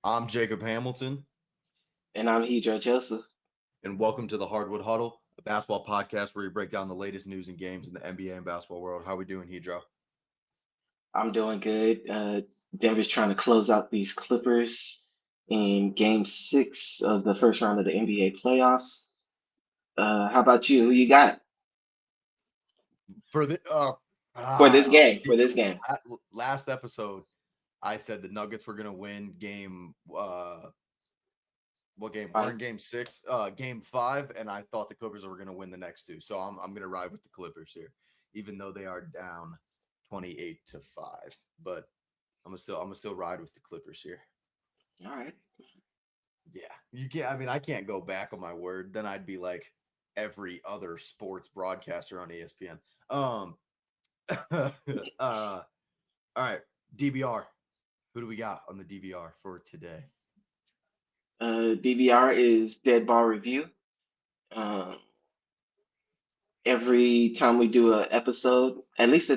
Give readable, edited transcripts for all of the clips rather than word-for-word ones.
I'm Jacob Hamilton, And I'm Hidro and Jacob. and welcome to the Hardwood Huddle, a basketball podcast where we break down the latest news and games in the NBA and basketball world. How we doing, Hidro? I'm doing good. Denver's trying to close out these Clippers in game 6 of the first round of the NBA playoffs. How about you? Who you got For the for this game? see, For this game. last episode, I said the Nuggets were gonna win game. What game? We're Fine. in game 6, game 5, and I thought the Clippers were gonna win the next two. So I'm gonna ride with the Clippers here, even though they are down 28-5. But I'm gonna still ride with the Clippers here. All right. Yeah, you can't. I mean, I can't go back on my word. Then I'd be like every other sports broadcaster on ESPN. All right, DVR. Who do we got on the DVR for today? DVR is dead ball review. Uh, every time we do an episode, at least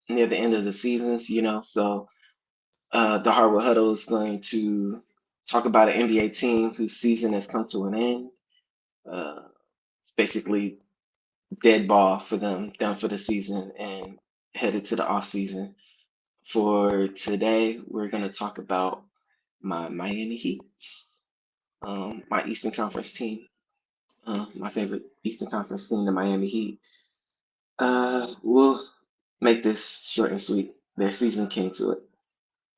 near the end of the seasons, so the Hardwood Huddle is going to talk about an NBA team whose season has come to an end. It's basically dead ball for them, done for the season, and headed to the off season. For today, we're going to talk about my Miami Heat, my Eastern Conference team, my favorite Eastern Conference team, the Miami Heat. We'll make this short and sweet. Their season came to an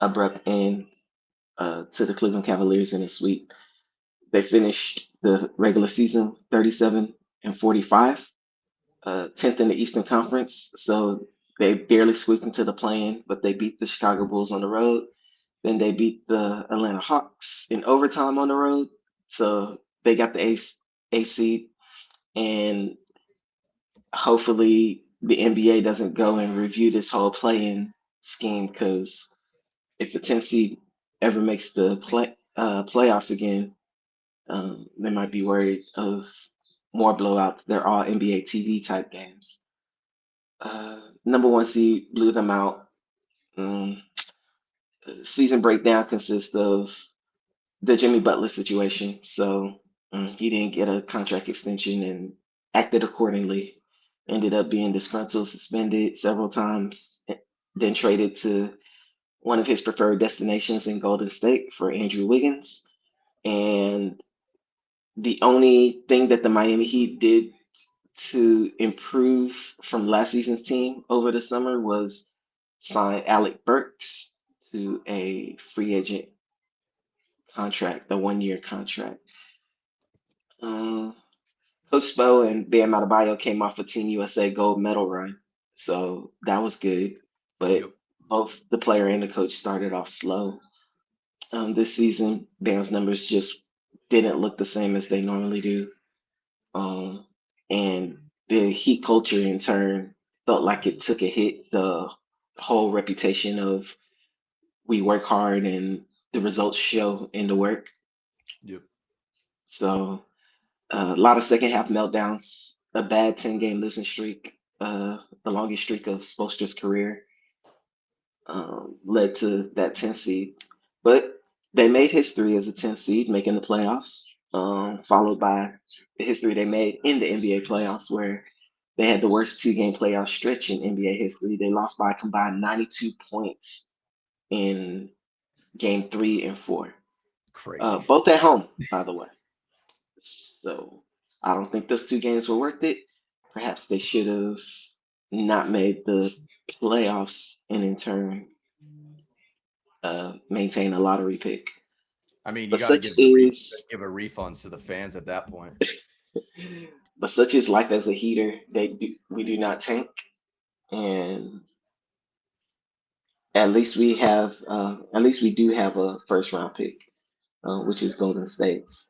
abrupt end to the Cleveland Cavaliers in a sweep. They finished the regular season 37 and 45, 10th in the Eastern Conference. So they barely squeaked into the play-in, but they beat the Chicago Bulls on the road. Then they beat the Atlanta Hawks in overtime on the road. So they got the eighth seed. And hopefully the NBA doesn't go and review this whole play-in scheme, because if the 10th seed ever makes the playoffs again, they might be worried of more blowouts. They're all NBA TV type games. Number one seed blew them out. Um, Season breakdown consists of the Jimmy Butler situation. So he didn't get a contract extension and acted accordingly. Ended up being disgruntled, suspended several times, then traded to one of his preferred destinations in Golden State for Andrew Wiggins. And the only thing that the Miami Heat did to improve from last season's team over the summer was sign Alec Burks to a free agent contract, the 1 year contract. Uh, Coach Spo and Bam Adebayo came off a Team USA gold medal run, so that was good. But Yep. both the player and the coach started off slow. This season, Bam's numbers just didn't look the same as they normally do. Um, and the Heat culture in turn felt like it took a hit. The whole reputation of we work hard and the results show in the work. Yep. So a lot of second half meltdowns, a bad 10-game losing streak, the longest streak of Spoelstra's career, led to that 10th seed. But they made history as a 10th seed, making the playoffs, followed by the history they made in the NBA playoffs, where they had the worst 2-game playoff stretch in NBA history. They lost by a combined 92 points in game 3 and 4, Crazy. both at home, by the way. So I don't think those 2 games were worth it. Perhaps they should have not made the playoffs and in turn maintain a lottery pick. I mean, you But got to such give is give a refunds to the fans at that point. but such is life as a heater. We do not tank, and at least we do have a first round pick, which is Golden State's.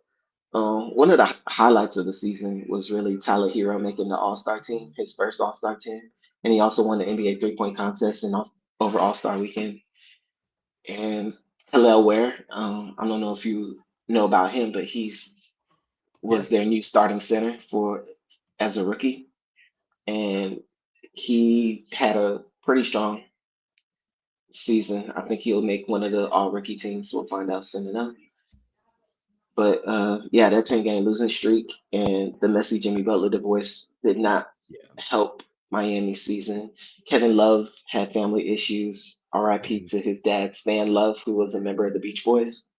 One of the highlights of the season was really Tyler Hero making the All Star team, his first All Star team, and he also won the NBA 3-point contest and over All Star weekend. And Hillel Ware, I don't know if you know about him, but he's Yeah. was their new starting center for as a rookie, and he had a pretty strong season. I think he'll make one of the all rookie teams. We'll find out soon enough. But yeah, that 10-game losing streak and the messy Jimmy Butler divorce did not Yeah. help Miami season. Kevin Love had family issues. RIP Mhm. to his dad, Stan Love, who was a member of the Beach Boys.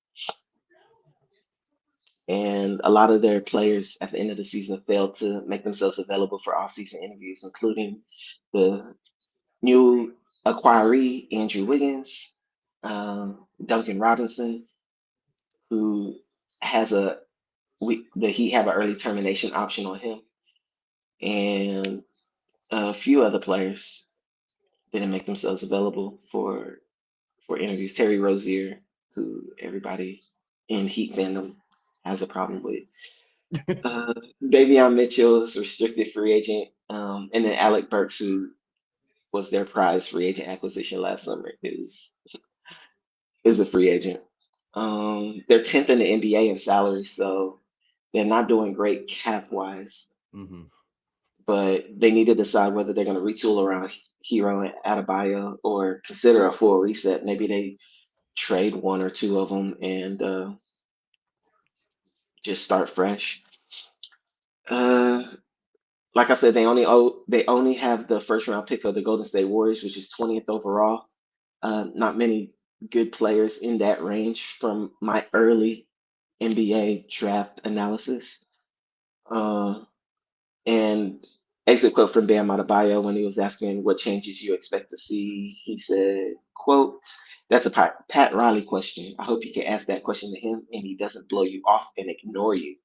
And a lot of their players at the end of the season failed to make themselves available for off-season interviews, including the new acquiree Andrew Wiggins, Duncan Robinson, who has that he have an early termination option on him, and a few other players didn't make themselves available for interviews. Terry Rozier, who everybody in Heat fandom has a problem with. Davion Mitchell is a restricted free agent, and then Alec Burks, who was their prize free agent acquisition last summer, is a free agent. They're 10th in the NBA in salary, so they're not doing great cap wise, Mhm. but they need to decide whether they're going to retool around Hero and Adebayo or consider a full reset. Maybe they trade one or two of them and just start fresh. Uh, like I said, they only have the first round pick of the Golden State Warriors, which is 20th overall. Not many good players in that range from my early NBA draft analysis. Uh, and exit quote from Bam Adebayo when he was asking what changes you expect to see. He said, "quote That's a Pat Riley question. I hope you can ask that question to him and he doesn't blow you off and ignore you."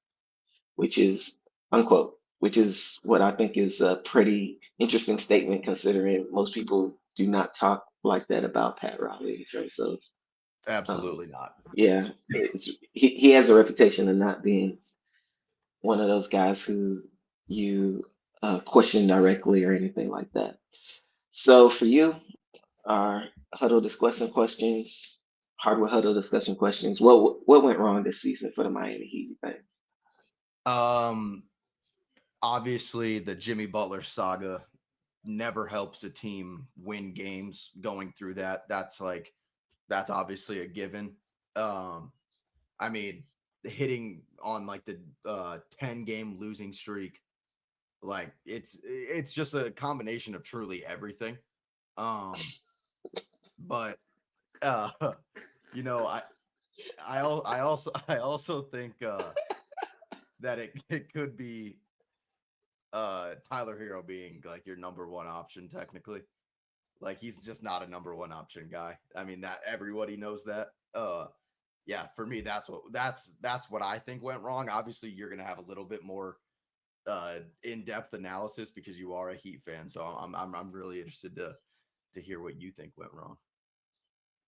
Which is unquote. Which is what I think is a pretty interesting statement considering most people do not talk like that about Pat Riley in terms of Absolutely not. yeah, he has a reputation of not being one of those guys who you question directly or anything like that. So for you, our huddle discussion questions, hardwood huddle discussion questions. What went wrong this season for the Miami Heat? You think? Um, Obviously, the Jimmy Butler saga never helps a team win games going through that. That's obviously a given. Um, I mean, hitting on like the 10 game losing streak, like it's just a combination of truly everything. Um, but uh, you know, I also think that it could be Tyler Hero being like your number one option technically. Like he's just not a number one option guy. I mean that everybody knows that. Yeah, for me that's what I think went wrong. Obviously, you're gonna have a little bit more in-depth analysis because you are a Heat fan. So I'm really interested to hear what you think went wrong.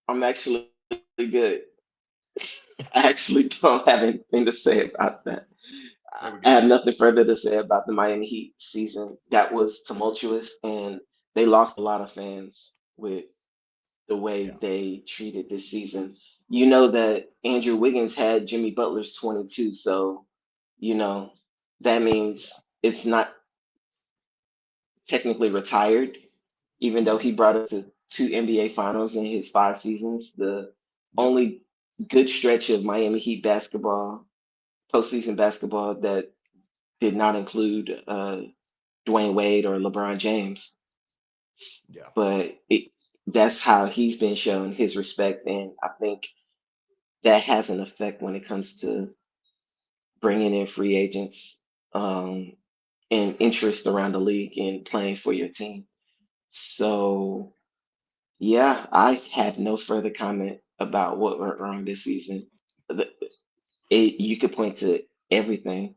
I'm actually good. I actually don't have anything to say about that. I There we have go. nothing further to say about the Miami Heat season. That was tumultuous, and they lost a lot of fans with the way Yeah, they treated this season. You know that Andrew Wiggins had Jimmy Butler's 22, so you know that means yeah, it's not technically retired, even though hmm he brought us to two NBA finals in his 5 seasons. The yep, only good stretch of Miami Heat basketball, postseason basketball, that did not include Dwayne Wade or LeBron James. yeah, But that's how he's been shown his respect, and I think that has an effect when it comes to bringing in free agents um, and interest around the league and playing for your team. So yeah, I have no further comment about what went wrong this season. The- you could point to everything,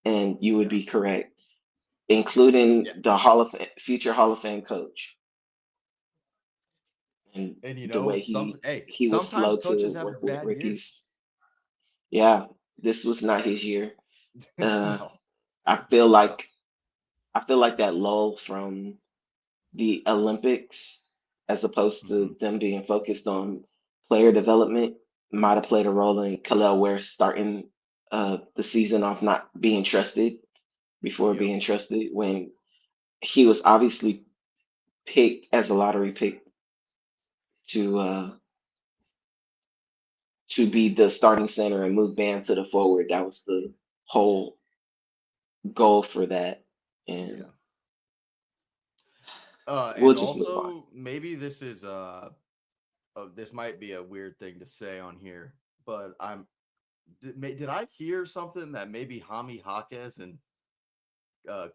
and you would yeah, be correct, yeah. including the future Hall of Fame coach and And you the know, way some hey, he was sometimes slow coaches to have work with bad years. rookies. Yeah, this was not his year. Uh, No, I feel no, like I feel like that lull from the Olympics, as opposed hmm to them being focused on player development, might have played a role in Khalil Ware starting the season off not being trusted before yep, being trusted when he was obviously picked as a lottery pick to be the starting center and move Bam to the forward. That was the whole goal for that. And Yeah. we'll And just move on. also maybe this is this might be a weird thing to say on here, but did I hear something that maybe Hami Jaquez and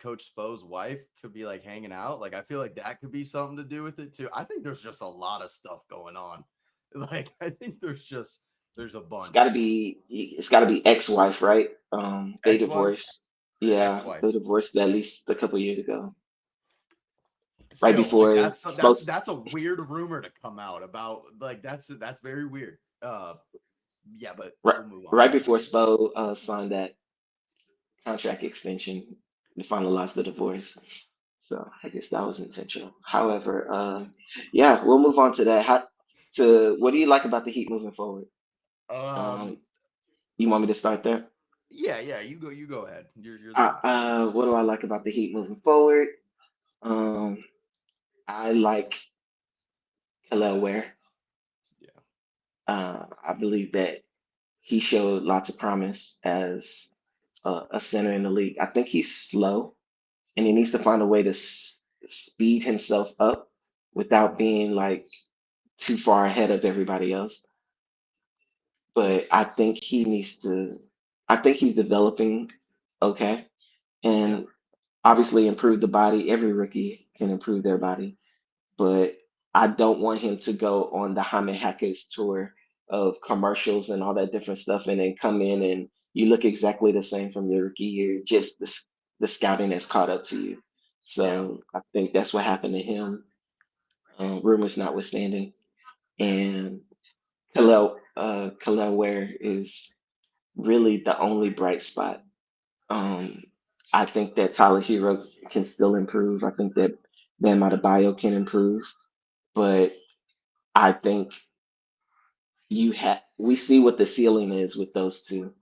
Coach Spo's wife could be like hanging out? Like I feel like that could be something to do with it too. I think there's just a lot of stuff going on. Like I think there's a bunch. It's got to be ex-wife, right? They Ex-wife, divorced. Yeah, ex-wife. they divorced at least a couple years ago, right Still, like before supposed. that's a weird rumor to come out about. Like that's very weird. Yeah, but Right, we'll move on right from that. before Spo signed that contract extension to finalize the divorce. So I guess that was intentional. However, yeah, we'll move on to that. To what do you like about the Heat moving forward? Um, Um, you want me to start there? yeah, yeah. You go ahead. You're the guy. What do I like about the Heat moving forward? Um, I like Kel'el Ware. Yeah, I believe that he showed lots of promise as a center in the league. I think he's slow, and he needs to find a way to speed himself up without being like too far ahead of everybody else. But I think he needs to. I think he's developing okay, yeah, and obviously improve the body. Every rookie can improve their body, but I don't want him to go on the Jaime Jaquez tour of commercials and all that different stuff, and then come in and you look exactly the same from your rookie year. Just the scouting has caught up to you. yeah, So I think that's what happened to him, rumors notwithstanding. And Khalil Ware is really the only bright spot. Um, I think that Tyler Hero can still improve. I think that Bam Adebayo can improve, but I think we see what the ceiling is with those two.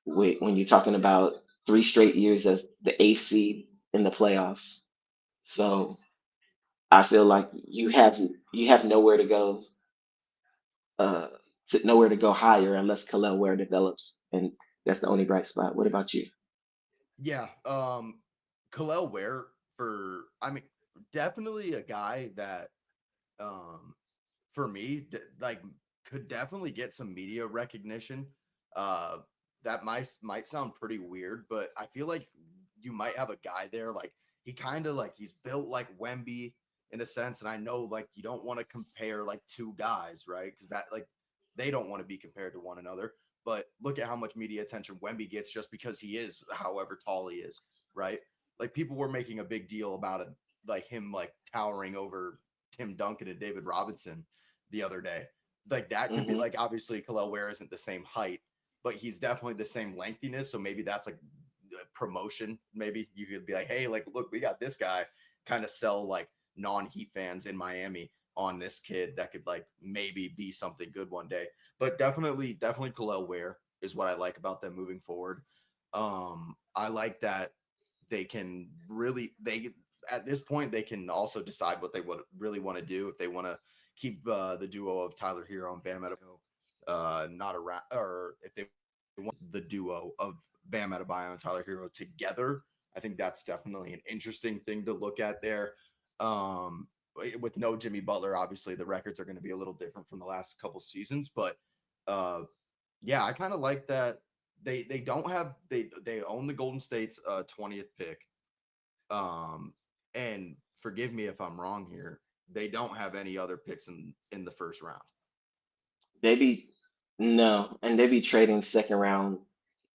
When you're talking about 3 straight years as the eighth seed in the playoffs, so I feel like you have nowhere to go, uh, nowhere to go higher unless Khalil Ware develops, and that's the only bright spot. What about you? yeah. Kalel Ware for I mean, definitely a guy that um for me like could definitely get some media recognition. Uh, that might sound pretty weird, but I feel like you might have a guy there like he kind of like he's built like Wemby in a sense, and I know like you don't want to compare like two guys, right? Because that like they don't want to be compared to one another. But look at how much media attention Wemby gets just because he is however tall he is, right? Like people were making a big deal about it, like him like towering over Tim Duncan and David Robinson the other day. Like that could be Hmm. like obviously Khalil Ware isn't the same height, but he's definitely the same lengthiness. So maybe that's like promotion. Maybe you could be like, hey, like look, we got this guy. Kind of sell like non-Heat fans in Miami on this kid that could like maybe be something good one day. But definitely Khalil Ware is what I like about them moving forward. I like that they can really they at this point they can also decide what they would really want to do if they want to keep the duo of Tyler Hero and Bam Adebayo not around, or if they want the duo of Bam Adebayo and Tyler Hero together. I think that's definitely an interesting thing to look at there. Um, with no Jimmy Butler, obviously the records are going to be a little different from the last couple seasons, but uh, yeah, I kind of like that they don't have they own the Golden State's 20th pick. Um, and forgive me if I'm wrong here. They don't have any other picks in the first round. They be No, and they be trading second round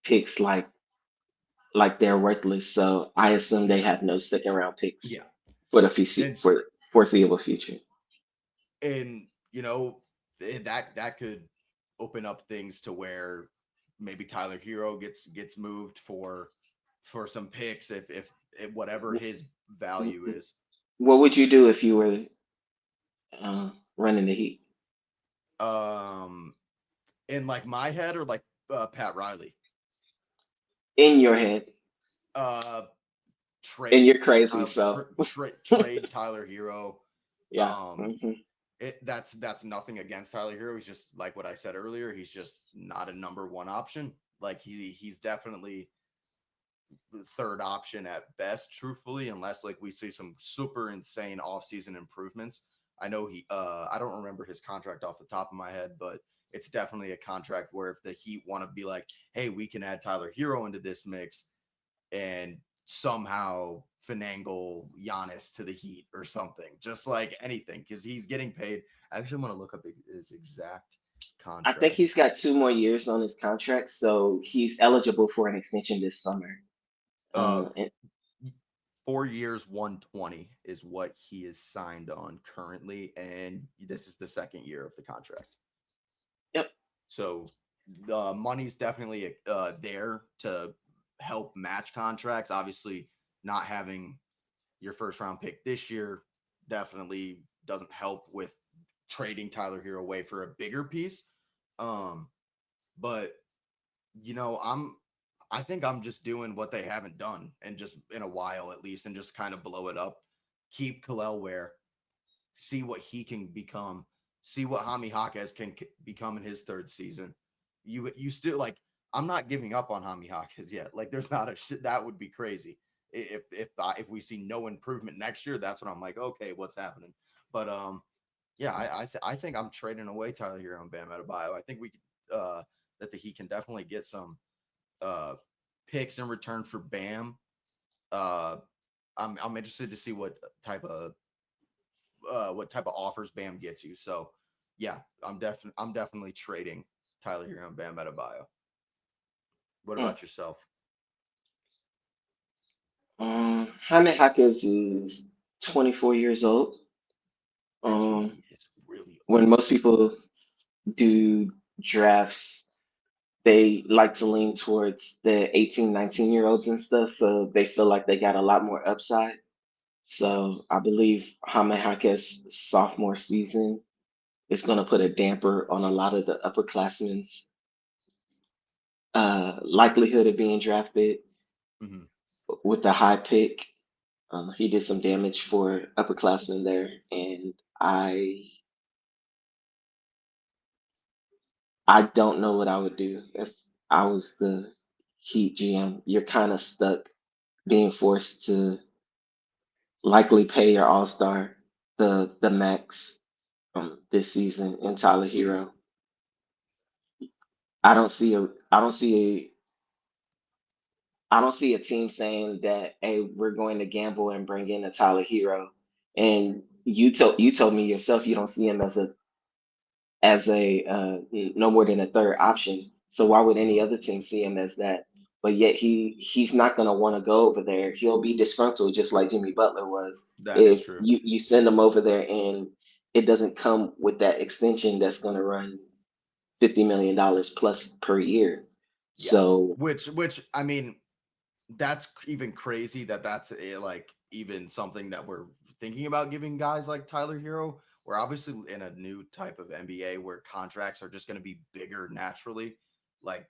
picks like they're worthless. So I assume they Yeah, have no second round picks yeah. for the And for foreseeable future. and you know that could open up things to where maybe Tyler Hero gets moved for some picks if whatever his value is. What would you do if you were running the Heat Um, in like my head or like Pat Riley. in your head? Uh, And trade you're crazy, so Trade Tyler Hero. yeah. Um, Hmm. That's nothing against Tyler Hero. He's just like what I said earlier. He's just not a number one option. Like he's definitely third option at best, truthfully, unless like we see some super insane offseason improvements. I know I don't remember his contract off the top of my head, but it's definitely a contract where if the Heat want to be like, hey, we can add Tyler Hero into this mix and somehow finagle Giannis to the Heat or something, just like anything, because he's getting paid. Actually, I'm gonna look up his exact I think contract. he's got 2 more years on his contract, so he's eligible for an extension this summer. Uh, And 4 years, 120 is what he is signed on currently, and this is the second year of the contract. yep. So the money's definitely there to help match contracts. Obviously, not having your first round pick this year definitely doesn't help with trading Tyler Hero away for a bigger piece. Um, but I think I'm just doing what they haven't done and just in a while at least and just kind of blow it up. Keep Kalel where, see what he can become, see what Hami Hawkes can become in his third season. You still like I'm not giving up on Hami Hawkes yet. Like there's not a shit that would be crazy. If we see no improvement next year, that's when I'm like, okay, what's happening? But yeah, I think I'm trading away Tyler here on Bam Adebayo. I think we could that the Heat can definitely get some uh picks in return for Bam. Uh I'm interested to see what type of offers Bam gets you. So yeah, I'm definitely trading Tyler here on Bam Adebayo. What Mm. about yourself? Jaime Jaquez is 24 years old. Um, He is really when old. most people do drafts, they like to lean towards the 18, 19 year olds and stuff, so they feel like they got a lot more upside. Yeah. So I believe Jaime Jaquez sophomore season is going to put a damper on a lot of the upperclassmen's likelihood of being drafted Hmm. with the high pick. He did some damage for upperclassmen there, and I don't know what I would do if I was the Heat GM. You're kind of stuck being forced to likely pay your All Star the max this season in Tyler Hero. I don't see a I don't see I don't see a team saying that, hey, we're going to gamble and bring in a Tyler Hero. And you told me yourself you don't see him as a no more than a third option. So why would any Hmm. other team see him as that? But yet he's not gonna want to go over there. He'll be disgruntled just like Jimmy Butler was That is if true. you send him over there and it doesn't come with that extension that's gonna run $50 million plus per year. Yeah. So Which I mean, that's even crazy that that's like even something that we're thinking about giving guys like Tyler Hero. We're obviously in a new type of NBA where contracts are just going to be bigger naturally. Like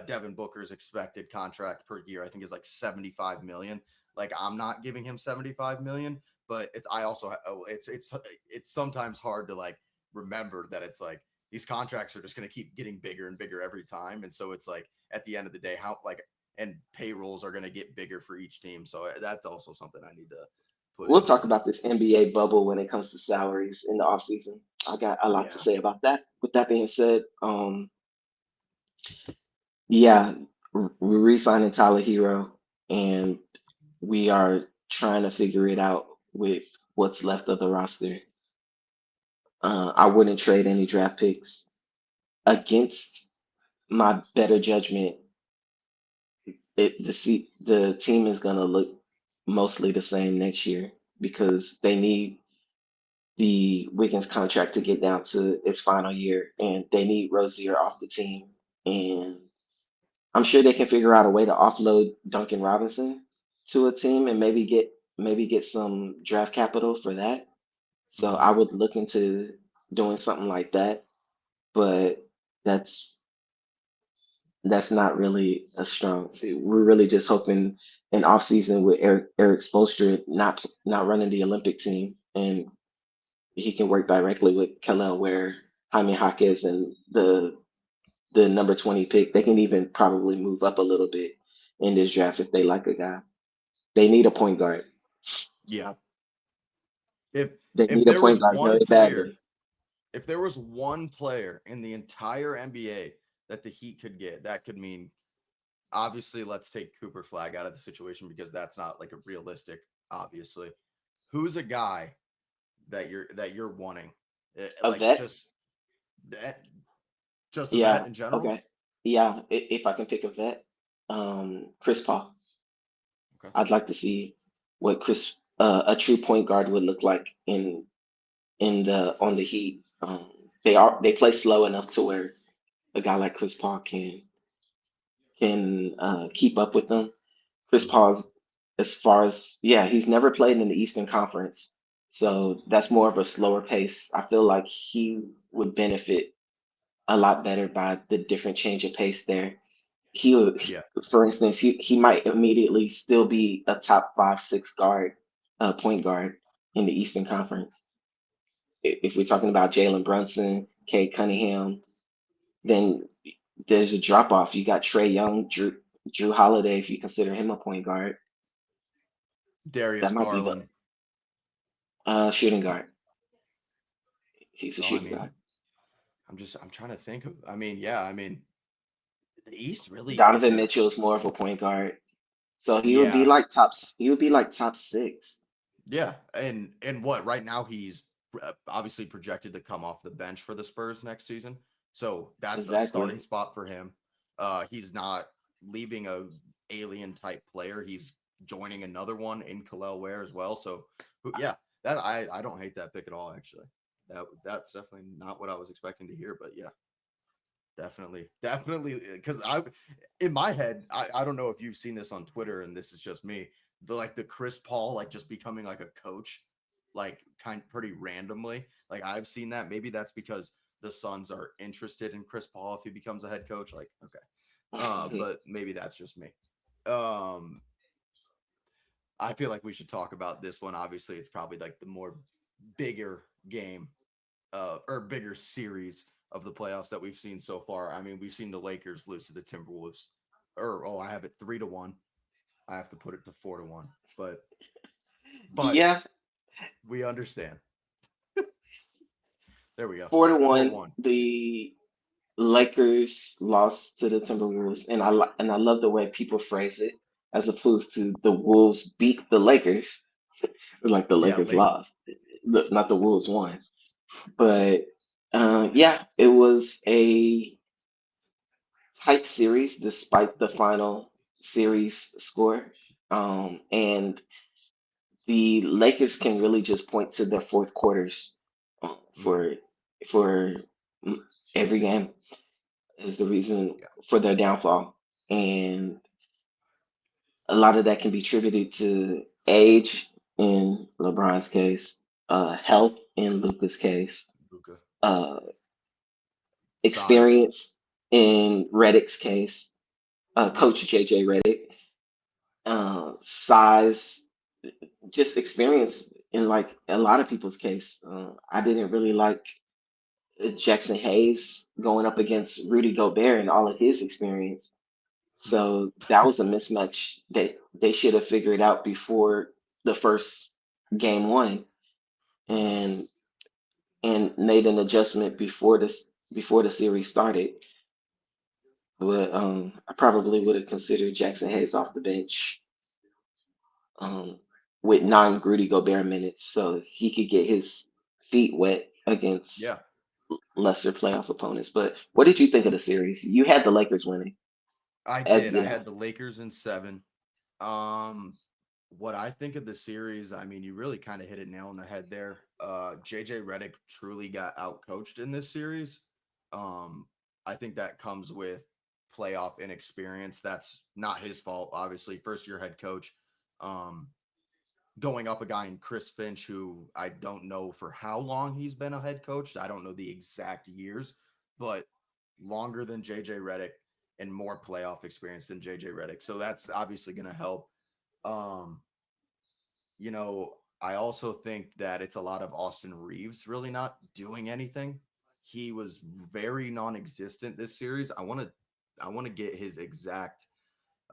Devin Booker's expected contract per year, I think is like 75 million. Like I'm not giving him 75 million, but it's I also it's sometimes hard to like remember that it's like these contracts are just going to keep getting bigger and bigger every time, and so it's like at the end of the day, how like and payrolls are going to get bigger for each team. So that's also something I need to put we'll talk into. about this NBA bubble when it comes to salaries in the offseason. I got a lot to Yeah. say about that. With that being said, yeah, we're re-signing Tyler Hero, and we are trying to figure it out with what's left of the roster. I wouldn't trade any draft picks against my better judgment. The team is gonna look mostly the same next year because they need the Wiggins contract to get down to its final year, and they need Rozier off the team. And I'm sure they can figure out a way to offload Duncan Robinson to a team and maybe get some draft capital for that. So Hmm. I would look into doing something like that, but that's that's not really a strong fit. We're really just hoping an off season with Eric Spoelstra not running the Olympic team and he can work directly with Kellel, where Jaime Jaquez and the number 20 pick, they can even probably move up a little bit in this draft if they like a guy. They need a point guard. Yeah. If They if need a there was point guard one very player, badly. if there was one player in the entire NBA that the Heat could get, that could mean obviously let's take Cooper Flag out of the situation because that's not like a realistic, obviously. Who's a guy that you're wanting? A Like vet? that just a vet Yeah. in general? Okay. Yeah. If I can pick a vet, Chris Paul. Okay. I'd like to see what a true point guard would look like in the on the Heat. They play slow enough to where a guy like Chris Paul can keep up with them. Chris Hmm. Paul's, as far as, yeah, he's never played in the Eastern Conference, Nope. so that's more of a slower pace. I feel like he would benefit a lot better by the different change of pace there. He would, Yeah. for instance, he might immediately still be a top 5, 6 guard, point guard in the Eastern Conference. If we're talking about Jalen Brunson, Kate Cunningham, then there's a drop off. You got Trey Young, Drew Holiday, if you consider him a point guard. Darius That might be the Garland. shooting guard. He's a So I shooting mean, guard. I'm trying to think of. I mean, yeah. I mean, the East really Donovan isn't. Mitchell is more of a point guard, so he would be Yeah. like top. He would be like top 6. Yeah, and what right now he's obviously projected to come off the bench for the Spurs next season. So that's a starting Exactly. spot for him. He's not leaving a alien type player. He's joining another one in Kalel Ware as well. So yeah, that I don't hate that pick at all actually. That's definitely not what I was expecting to hear, but yeah, definitely because I in my head I don't know if you've seen this on Twitter and this is just me the Chris Paul like just becoming like a coach like kind pretty randomly like I've seen that maybe that's because the Suns are interested in Chris Paul if he becomes a head coach like okay but maybe that's just me um I feel like we should talk about this one obviously it's probably like the more bigger game or bigger series of the playoffs that we've seen so far. I mean, we've seen the Lakers lose to the Timberwolves, or I have it 3-1. I have to put it to 4-1, but Yeah, we understand. There we go, 4-1. 4-1. The Lakers lost to the Timberwolves, and and I love the way people phrase it, as opposed to the Wolves beat the Lakers, like the Yeah, Lakers lost, not the Wolves won. But yeah, it was a tight series despite the final series score. And the Lakers can really just point to their fourth quarters mhm, for for mm, every game is the reason yeah, for their downfall, and a lot of that can be attributed to age in LeBron's case, health in Luka's case, Luka uh, size. experience in Reddick's case, Yeah, Coach JJ Reddick, size, just experience in like a lot of people's case. I didn't really like Jackson Hayes going up against Rudy Gobert and all of his experience. no, So that was a mismatch that they should have figured out before the first game one hmm and made an adjustment before the series started. But I probably would have considered Jackson Hayes off the bench um, with non-Rudy Gobert minutes, so he could get his feet wet against yeah. lesser playoff opponents. But what did you think of the series? You had the Lakers winning, I as did. I did I. had the Lakers in seven. Um, what I think of the series, I mean, you really kind of hit it nail on the head there. JJ Redick truly got out coached in this series. Um, I think that comes with playoff inexperience. That's not his fault, obviously. First year head coach. Um, going up a guy in Chris Finch, who I don't know for how long he's been a head coach. I don't know the exact years, but longer than JJ Redick and more playoff experience than JJ Redick. So that's obviously going to help. Um, you know, I also think that it's a lot of Austin Reeves really not doing anything. He was very non-existent this series. I want to get his exact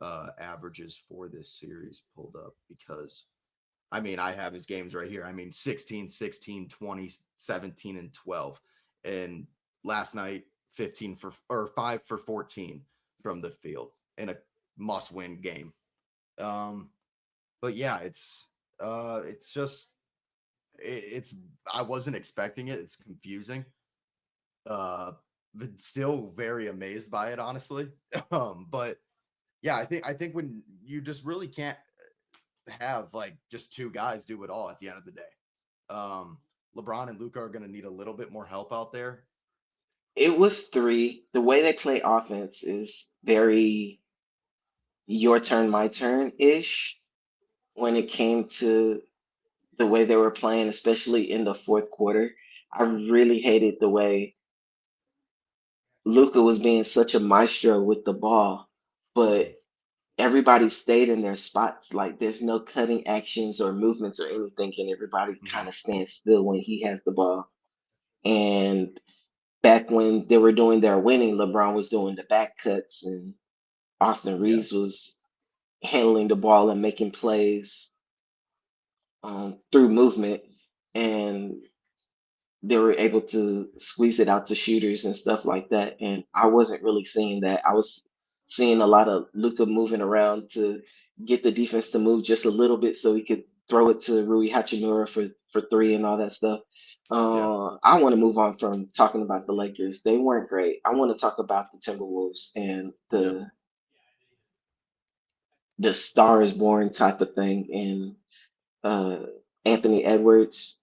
averages for this series pulled up because I mean, I have his games right here. I mean, 16, 16, 20, 17, and 12. And last night, 15 for or 5 for 14 from the field in a must-win game. Um, but yeah, it's just it's I wasn't expecting it. It's confusing. Uh, but still very amazed by it, honestly. But yeah, I think when you just really can't have like just two guys do it all at the end of the day. Um, LeBron and Luca are going to need a little bit more help out there. It was three. The way they play offense is very your turn, my turn ish when it came to the way they were playing, especially in the fourth quarter. I really hated the way Luca was being such a maestro with the ball, but Mhm. everybody stayed in their spots. Like there's no cutting actions or movements or anything, and everybody kind Mhm. of stands still when he has the ball. And back when they were doing their winning, LeBron was doing the back cuts and Austin Yeah. Reeves was handling the ball and making plays through movement. And they were able to squeeze it out to shooters and stuff like that. And I wasn't really seeing that. I was seeing a lot of Luca moving around to get the defense to move just a little bit so he could throw it to Rui Hachimura for three and all that stuff. Yeah. I want to move on from talking about the Lakers. They weren't great. I want to talk about the Timberwolves and Yep. the Star is Born type of thing. And Anthony Edwards,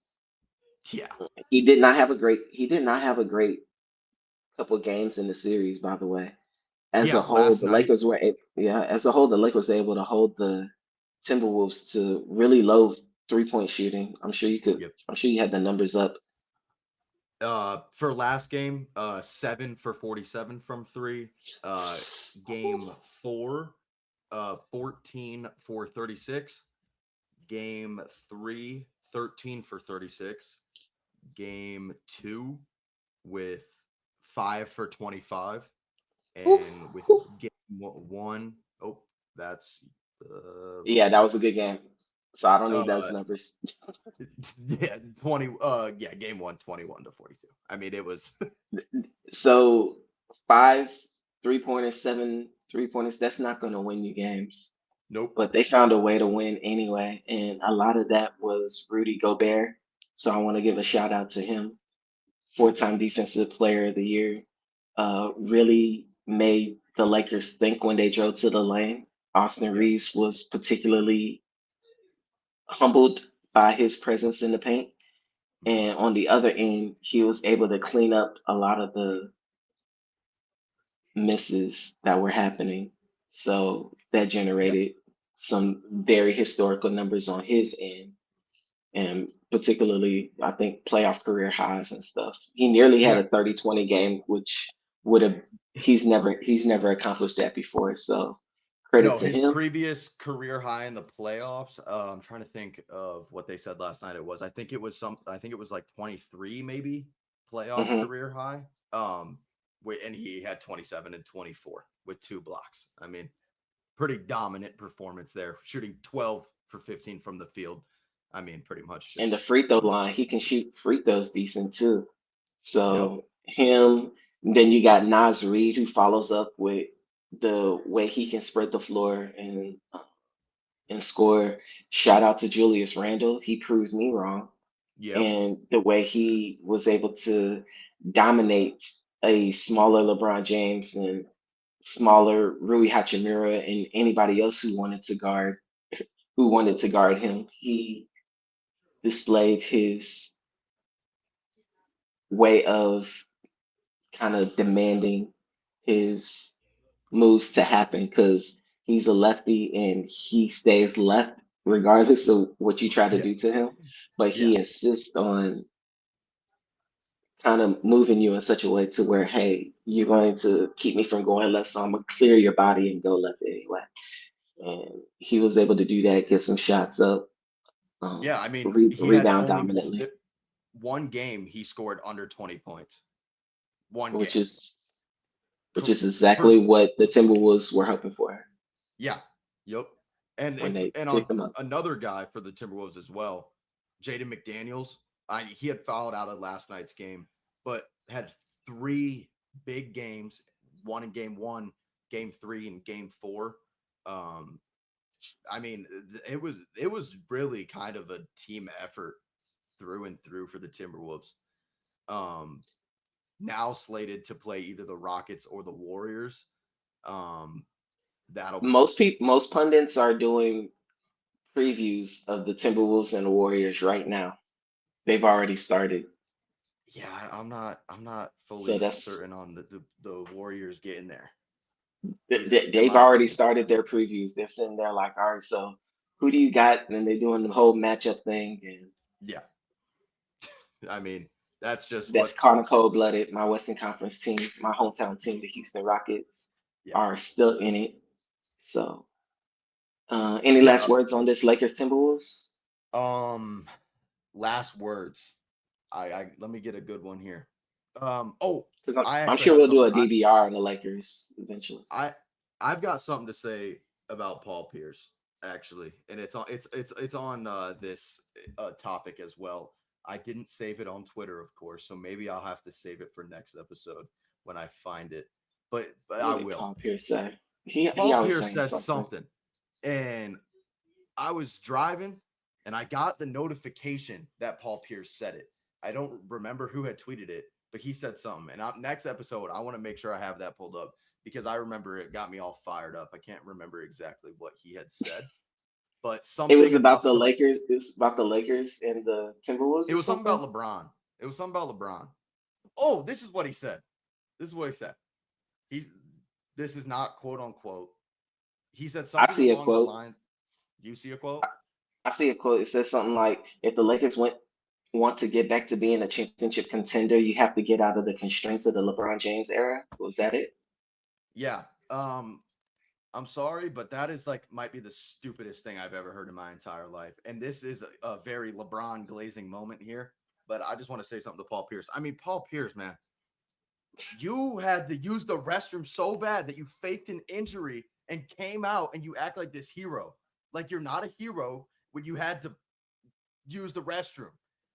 Yeah. he did not have a great couple games in the series, by the way. As a Yeah. whole, Last the night. Lakers were yeah, as a whole, the Lakers were able to hold the Timberwolves to really low 3-point shooting. Yep. I'm sure you had the numbers up. For last game, 7 for 47 from three. Uh, game four, 14 for 36. Game three, 13 for 36. Game two with 5 for 25. Whew, And with whew. game one, oh, that's Yeah, that was a good game. So I don't need those uh numbers. yeah, 20 yeah, game one, 21 to 42. I mean, it was So five 3-pointers, seven 3-pointers, that's not going to win you games. nope. But they found a way to win anyway. And a lot of that was Rudy Gobert. So I want to give a shout out to him, 4-time Defensive Player of the Year. Really made the Lakers think when they drove to the lane. Austin Yep. Reeves was particularly humbled by his presence in the paint. Mhm. And on the other end, he was able to clean up a lot of the misses that were happening. So that Yeah. generated some very historical numbers on his end, and particularly, I think, playoff career highs and stuff. He nearly had Yeah. a 30-20 game, which would have he's never accomplished that before. So credit No, to his him. previous career high in the playoffs. I'm trying to think of what they said last night. I think it was like 23 maybe playoff Hmm. career high. And he had 27 and 24 with two blocks. I mean, pretty dominant performance there, shooting 12 for 15 from the field. I mean, pretty much And the just free throw line, he can shoot free throws decent too. yep. So him, then you got Nas Reed who follows up with the way he can spread the floor and score. Shout out to Julius Randle. He proved me wrong. Yep. And the way he was able to dominate a smaller LeBron James and smaller Rui Hachimura and anybody else who wanted to guard him. He displayed his way of kind of demanding his moves to happen because he's a lefty and he stays left regardless of what you try to Yeah. do to him. But Yeah. he insists on kind of moving you in such a way to where, hey, you're going to keep me from going left, so I'm gonna clear your body and go left anyway. And he was able to do that, get some shots up. Yeah, I mean, he had rebound only dominantly, one game he scored under 20 points. One which game. is which For, is exactly for what the Timberwolves were hoping for yeah, yep. And when it's they and on picked him up. another guy for the Timberwolves as well, Jaden McDaniels. He had fouled out of last night's game, but had three big games, one in game one, game three, and game four. Um, I mean, it was really kind of a team effort through and through for the Timberwolves. Um, Now slated to play either the Rockets or the Warriors. Um, that'll Most pundits are doing previews of the Timberwolves and the Warriors right now. They've already started, Yeah, I'm not so fully that's certain on the Warriors getting there either, in they've my already opinion. started their previews. They're sitting there like, all right, so who do you got? And they're doing the whole matchup thing, and Yeah, I mean that's just that's what. kind of cold blooded. My Western Conference team, my hometown team, the Houston Rockets, Yeah, are still in it. So, any last yeah. words on this Lakers Timberwolves? Um, last words. I let me get a good one here. Oh, Because I I'm actually sure have we'll do something. a DVR on the Lakers eventually. I I've got something to say about Paul Pierce actually, and it's on this topic as well. I didn't save it on Twitter, of course, so maybe I'll have to save it for next episode when I find it. But I What did will. Paul Pierce say? He Paul always Pierce saying said something. something, and I was driving, and I got the notification that Paul Pierce said it. I don't remember who had tweeted it, but he said something. And next episode, I want to make sure I have that pulled up because I remember it got me all fired up. I can't remember exactly what he had said, but It was something about enough the to like. Lakers. It's about the Lakers and the Timberwolves It or was something about something. LeBron. It was something about LeBron. Oh, this is what he said. This is what he said. He. This is not quote unquote. He said I something see a along the quote. line. You see a quote? I see a quote. It says something like, "If the Lakers want to get back to being a championship contender, you have to get out of the constraints of the LeBron James era." Was that it? Yeah. I'm sorry, but that is like might be the stupidest thing I've ever heard in my entire life. And this is a very LeBron glazing moment here. But I just want to say something to Paul Pierce. I mean, Paul Pierce, man, you had to use the restroom so bad that you faked an injury and came out and you act like this hero. Like you're not a hero when you had to use the restroom.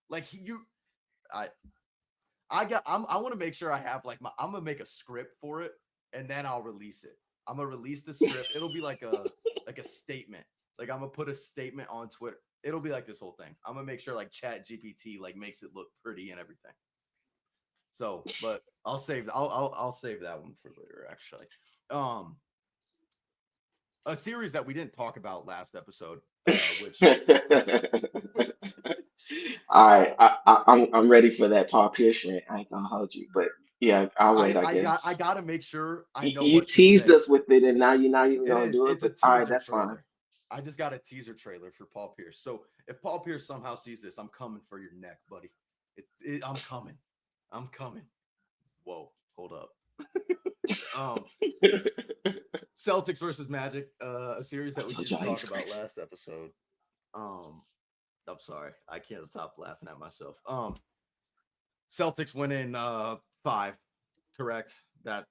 Like I, I want to make sure I have like I'm gonna make a script for it and then I'll release it. I'm gonna release the script. It'll be like a statement. Like I'm gonna put a statement on Twitter. It'll be like this whole thing. I'm gonna make sure like Chat GPT like makes it look pretty and everything. So, but I'll save that one for later actually. Um, a series that we didn't talk about last episode, which All right, I'm ready for that Paul Pierce rant. I ain't gonna hold you, but yeah, I'll wait. I I guess gotta make sure I know you what to teased say. us with it, and now you're not even It gonna is. do it. It's a But all right, teaser that's fine. trailer. I just got a teaser trailer for Paul Pierce. So if Paul Pierce somehow sees this, I'm coming for your neck, buddy. I'm coming. I'm coming. Whoa, hold up. um, Celtics versus Magic, a series I that we told didn't y'all he talk was about crazy. last episode. Um, I'm sorry, I can't stop laughing at myself. Celtics win in five, correct? That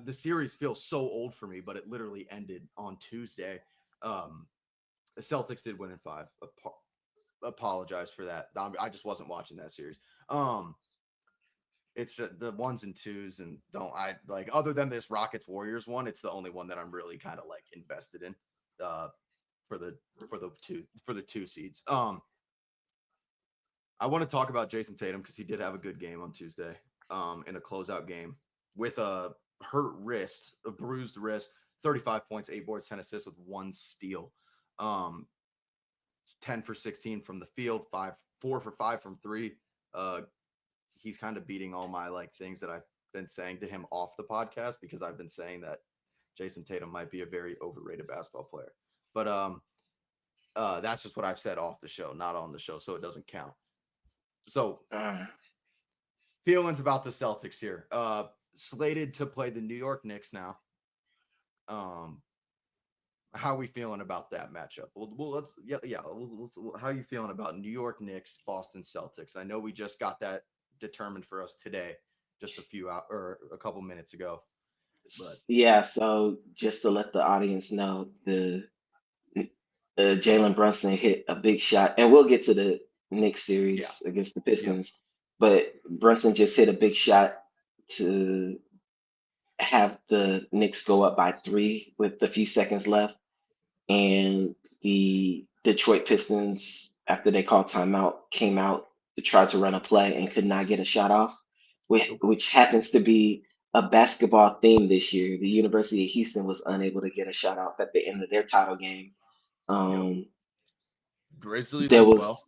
the series feels so old for me, but it literally ended on Tuesday. Um, the Celtics did win in five. Apologize for that. I just wasn't watching that series. It's the ones and twos, and don't I like other than this Rockets Warriors one? It's the only one that I'm really kind of like invested in. Uh, for the for the two seeds. I want to talk about Jason Tatum because he did have a good game on Tuesday. In a closeout game with a hurt wrist, a bruised wrist, 35 points, 8 boards, 10 assists with one steal. Um, 10 for 16 from the field, 4 for 5 from three. Uh, he's kind of beating all my like things that I've been saying to him off the podcast because I've been saying that Jason Tatum might be a very overrated basketball player. But that's just what I've said off the show, not on the show, so it doesn't count. So Uh, feelings about the Celtics here. Slated to play the New York Knicks now. Um, How are we feeling about that matchup? Well let's yeah. How are you feeling about New York Knicks, Boston Celtics? I know we just got that determined for us today, just a few out or a couple minutes ago. But Yeah, so just to let the audience know, the Jalen Brunson hit a big shot, and we'll get to the Knicks yeah, series against the yep, Pistons, but Brunson just hit a big shot to have the Knicks go up by three with a few seconds left, and the Detroit Pistons, after they called timeout, came out to try to run a play and could not get a shot off, nope, which happens to be a basketball theme this year. The University of Houston was unable to get a shot off at the end of their title game. yep. Um, Grizzlies there as well. was,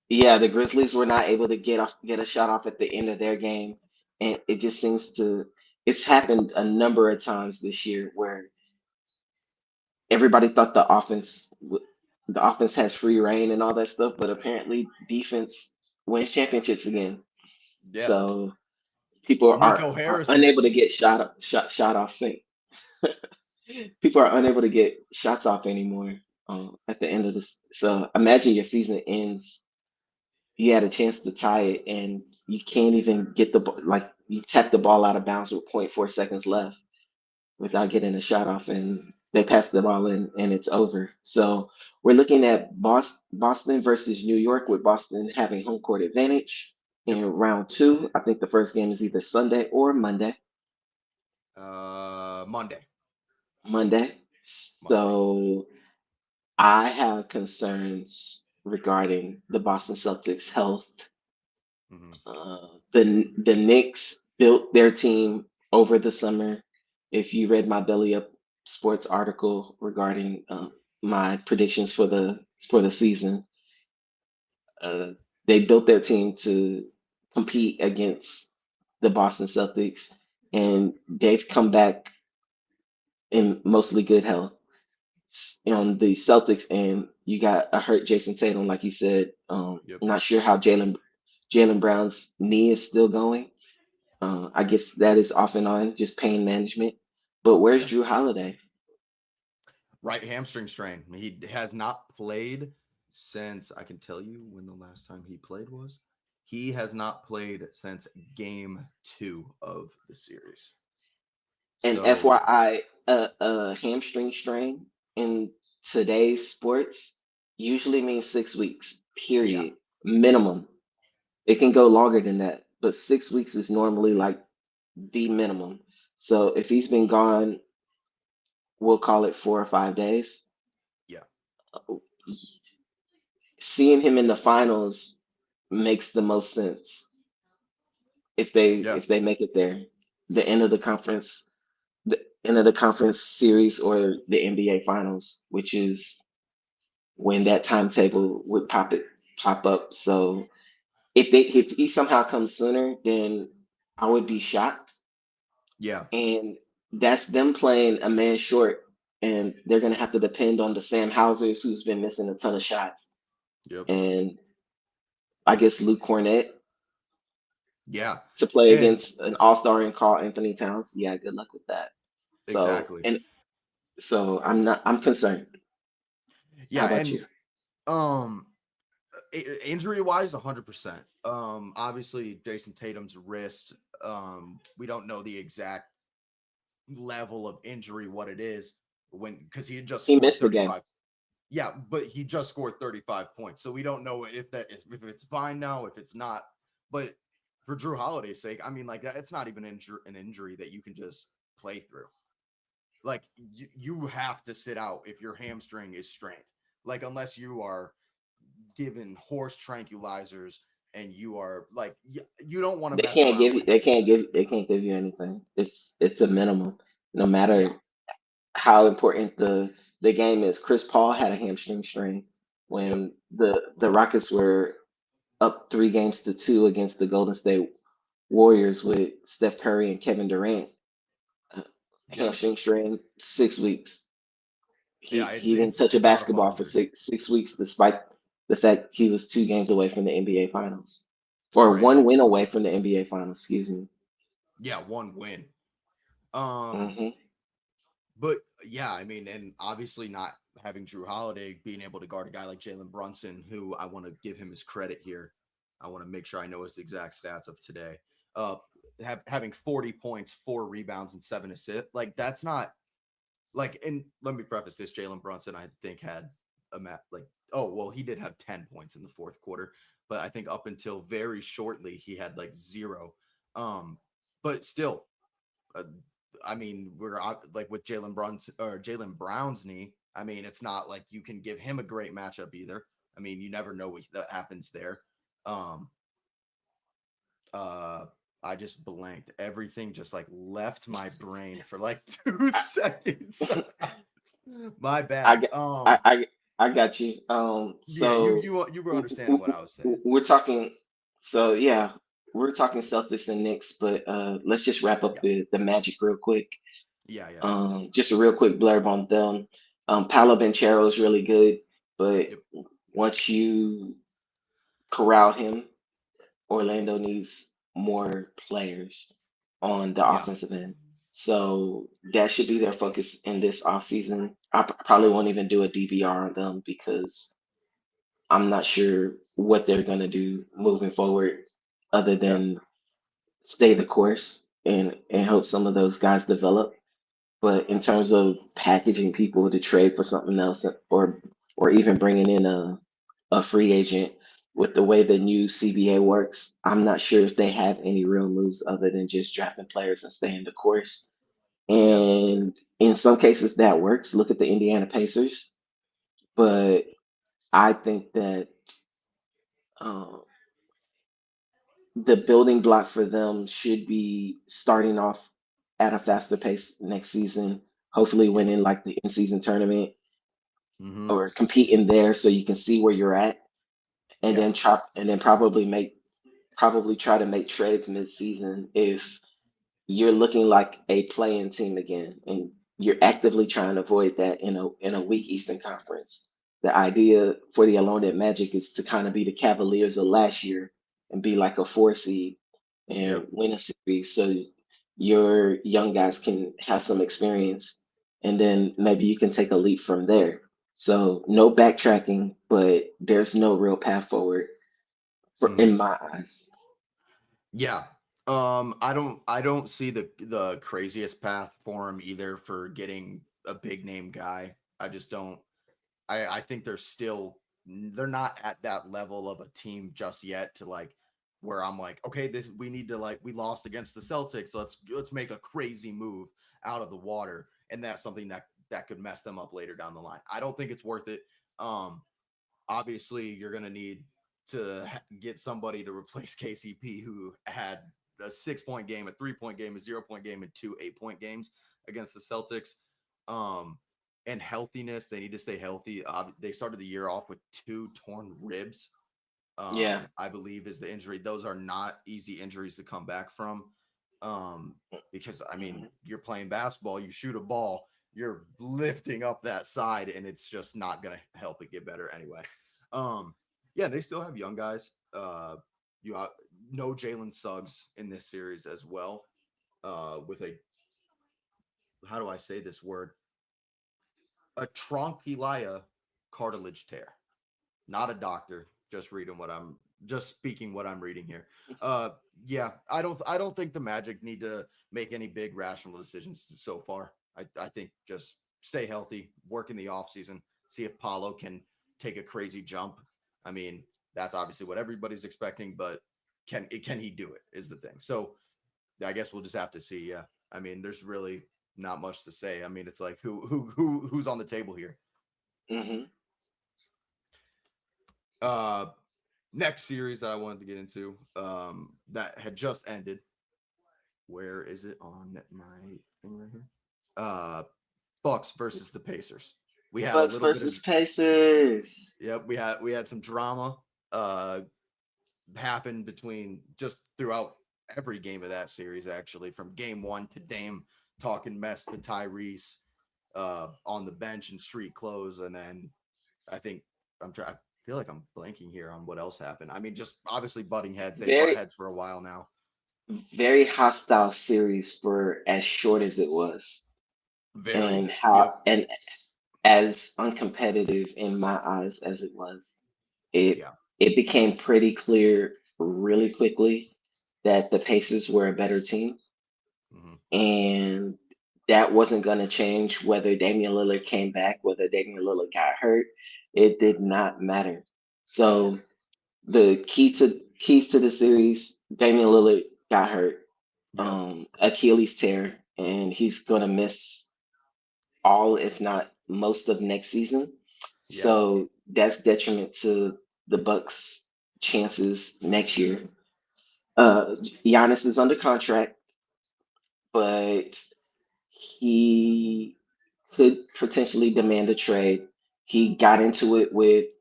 yeah, the Grizzlies were not able to get a shot off at the end of their game, and it just seems to it's happened a number of times this year where everybody thought the offense has free reign and all that stuff, but apparently defense wins championships again. Yeah, So people Nico are Harrison. unable to get shot off sync. People are unable to get shots off anymore at the end of this. So imagine your season ends, you had a chance to tie it, and you can't even get like you tap the ball out of bounds with point 0.4 seconds left without getting a shot off, and they pass the ball in, and it's over. So we're looking at Boston versus New York, with Boston having home court advantage Yep. in round two. I think the first game is either Sunday or Monday. Monday. Monday. Monday. So I have concerns regarding the Boston Celtics' health. Hmm. The Knicks built their team over the summer. If you read my Belly Up Sports article regarding my predictions for the season, uh, they built their team to compete against the Boston Celtics, Yep. and they've come back in mostly good health. On the Celtics end, you got a hurt Jason Tatum, like you said. Yep. Not sure how Jalen Brown's knee is still going. I guess that is off and on, just pain management. But where's Yeah. Drew Holiday? Right hamstring strain. He has not played since I can tell you when the last time he played was. He has not played since game two of the series. And So FYI, a hamstring strain in today's sports usually means 6 weeks, yeah, period, minimum. It can go longer than that, but 6 weeks is normally like the minimum. So if he's been gone, we'll call it 4 or 5 days. yeah, Seeing him in the finals makes the most sense yeah, if they make it there. The end of the conference, the end of the conference series, or the NBA finals, which is when that timetable would pop up. So if he somehow comes sooner, then I would be shocked. yeah. And that's them playing a man short, and they're gonna have to depend on the Sam Hausers, who's been missing a ton of shots, Yep. and I guess Luke Cornett Yeah. to play And against an all-star in Carl Anthony Towns. Yeah, good luck with that. So exactly. and so I'm concerned. How Yeah, about and you? um injury wise 100%. Obviously Jason Tatum's wrist, we don't know the exact level of injury what it is when because he had just He scored missed the game. 35. Yeah, but he just scored 35 points. So we don't know if it's fine now, if it's not. But for Drew Holiday's sake, I mean, like that, it's not even an injury that you can just play through. Like you have to sit out if your hamstring is strained. Like unless you are given horse tranquilizers and you are like you don't want to They mess can't around give you with. they can't give you anything. It's a minimum, no Yeah. matter how important the game is. Chris Paul had a hamstring strain Yep. when the Rockets were up 3 games to 2 against the Golden State Warriors with Steph Curry and Kevin Durant. Uh, Yep. Hamstring strain, 6 weeks. Yeah. He didn't touch a It's not a fun basketball for injury. six weeks, despite the fact he was 2 games away from the NBA Finals, It's or one crazy. win away from the NBA Finals. Excuse me. Yeah, one win. Um, Hmm. but yeah, I mean, and obviously not having Drew Holiday being able to guard a guy like Jalen Brunson, who I want to give him his credit here. I want to make sure I know his exact stats of today. Uh, having 40 points, 4 rebounds, and 7 assists. Like that's not like. And let me preface this: Jalen Brunson, I think, had a like. Oh well, he did have 10 points in the fourth quarter, but I think up until very shortly he had like zero. Um, but still, uh, I mean, we're like with Jalen Brunson or Jalen Brown's knee. I mean, it's not like you can give him a great matchup either. I mean, you never know what that happens there. Um, uh, I just blanked. Everything just like left my brain for like 2 seconds. My I bad. get, I, I, I got you. Yeah, So you were understanding what I was saying. we're talking. So yeah, we're talking Celtics and Knicks, but let's just wrap up Yeah, the Magic real quick. yeah. Just a real quick blurb on them. Paolo Banchero is really good, but Yep, once you corral him, Orlando needs more players on the yeah, offensive end. So that should be their focus in this offseason. Probably won't even do a DVR on them because I'm not sure what they're going to do moving forward other yeah, than stay the course and hope some of those guys develop. But in terms of packaging people to trade for something else, or even bringing in a free agent with the way the new CBA works, I'm not sure if they have any real moves other than just drafting players and staying the course. yeah, And in some cases that works. Look at the Indiana Pacers. yep, But I think that uh, the building block for them should be starting off at a faster pace next season, hopefully yep. winning like the in-season tournament Mm-hmm. or compete in there so you can see where you're at, and Yeah, then probably try to make trades mid-season if you're looking like a playing team again, and you're actively trying to avoid that in a weak Eastern Conference. The idea for the Orlando Magic is to kind of be the Cavaliers of last year and be like a 4 seed and yep. win a series, so your young guys can have some experience, and then maybe you can take a leap from there. So no backtracking, but there's no real path forward Mm-hmm. in my eyes. Yeah. I don't see the craziest path for him either for getting a big name guy. I just don't. I think they're not at that level of a team just yet to like where I'm like, okay, this we need to like we lost against the Celtics. Let's make a crazy move out of the water. And that's something that could mess them up later down the line. I don't think it's worth it. Um obviously you're going to need to get somebody to replace KCP who had a 6 point game, a 3 point game, a 0 point game, and 2 8 point games against the Celtics. Um, and healthiness, they need to stay healthy. They started the year off with 2 torn ribs, Yeah. I believe is the injury. Those are not easy injuries to come back from. Um, because I mean, you're playing basketball, you shoot a ball, you're lifting up that side, and it's just not gonna help it get better anyway. Um, yeah, they still have young guys. You know Jalen Suggs in this series as well. With a how do I say this word? A tronchellia cartilage tear. Not a doctor, just speaking what I'm reading here. Uh yeah, I don't think the Magic need to make any big rational decisions so far. I think just stay healthy, work in the off season, see if Paulo can take a crazy jump. I mean, that's obviously what everybody's expecting, but can he do it is the thing. So I guess we'll just have to see. Yeah. I mean, there's really not much to say. I mean, it's like who's on the table here. Hmm. Uh next series that I wanted to get into that had just ended. Where is it on my thing right here? Uh Bucks versus the Pacers. We had a Bucks little bit of versus Pacers. yep, we had some drama uh happen between just throughout every game of that series actually from game 1 to Dame talking mess to Tyrese on the bench in street clothes and then I think I feel like I'm blanking here on what else happened. I mean, just obviously butting heads. They butt Very, heads for a while now. very hostile series for as short as it was. Very. and Yep. as uncompetitive in my eyes as it was, it Yeah. it became pretty clear really quickly that the Pacers were a better team, Hmm. and that wasn't going to change whether Damian Lillard came back, whether Damian Lillard got hurt. It did not matter. Yeah. So the keys to the series, Damian Lillard got hurt, Yep. Achilles tear, and he's gonna miss all, if not most, of next season. Yeah. So that's detriment to the Bucks' chances next year. Uh, Giannis is under contract, but he could potentially demand a trade. He got into it with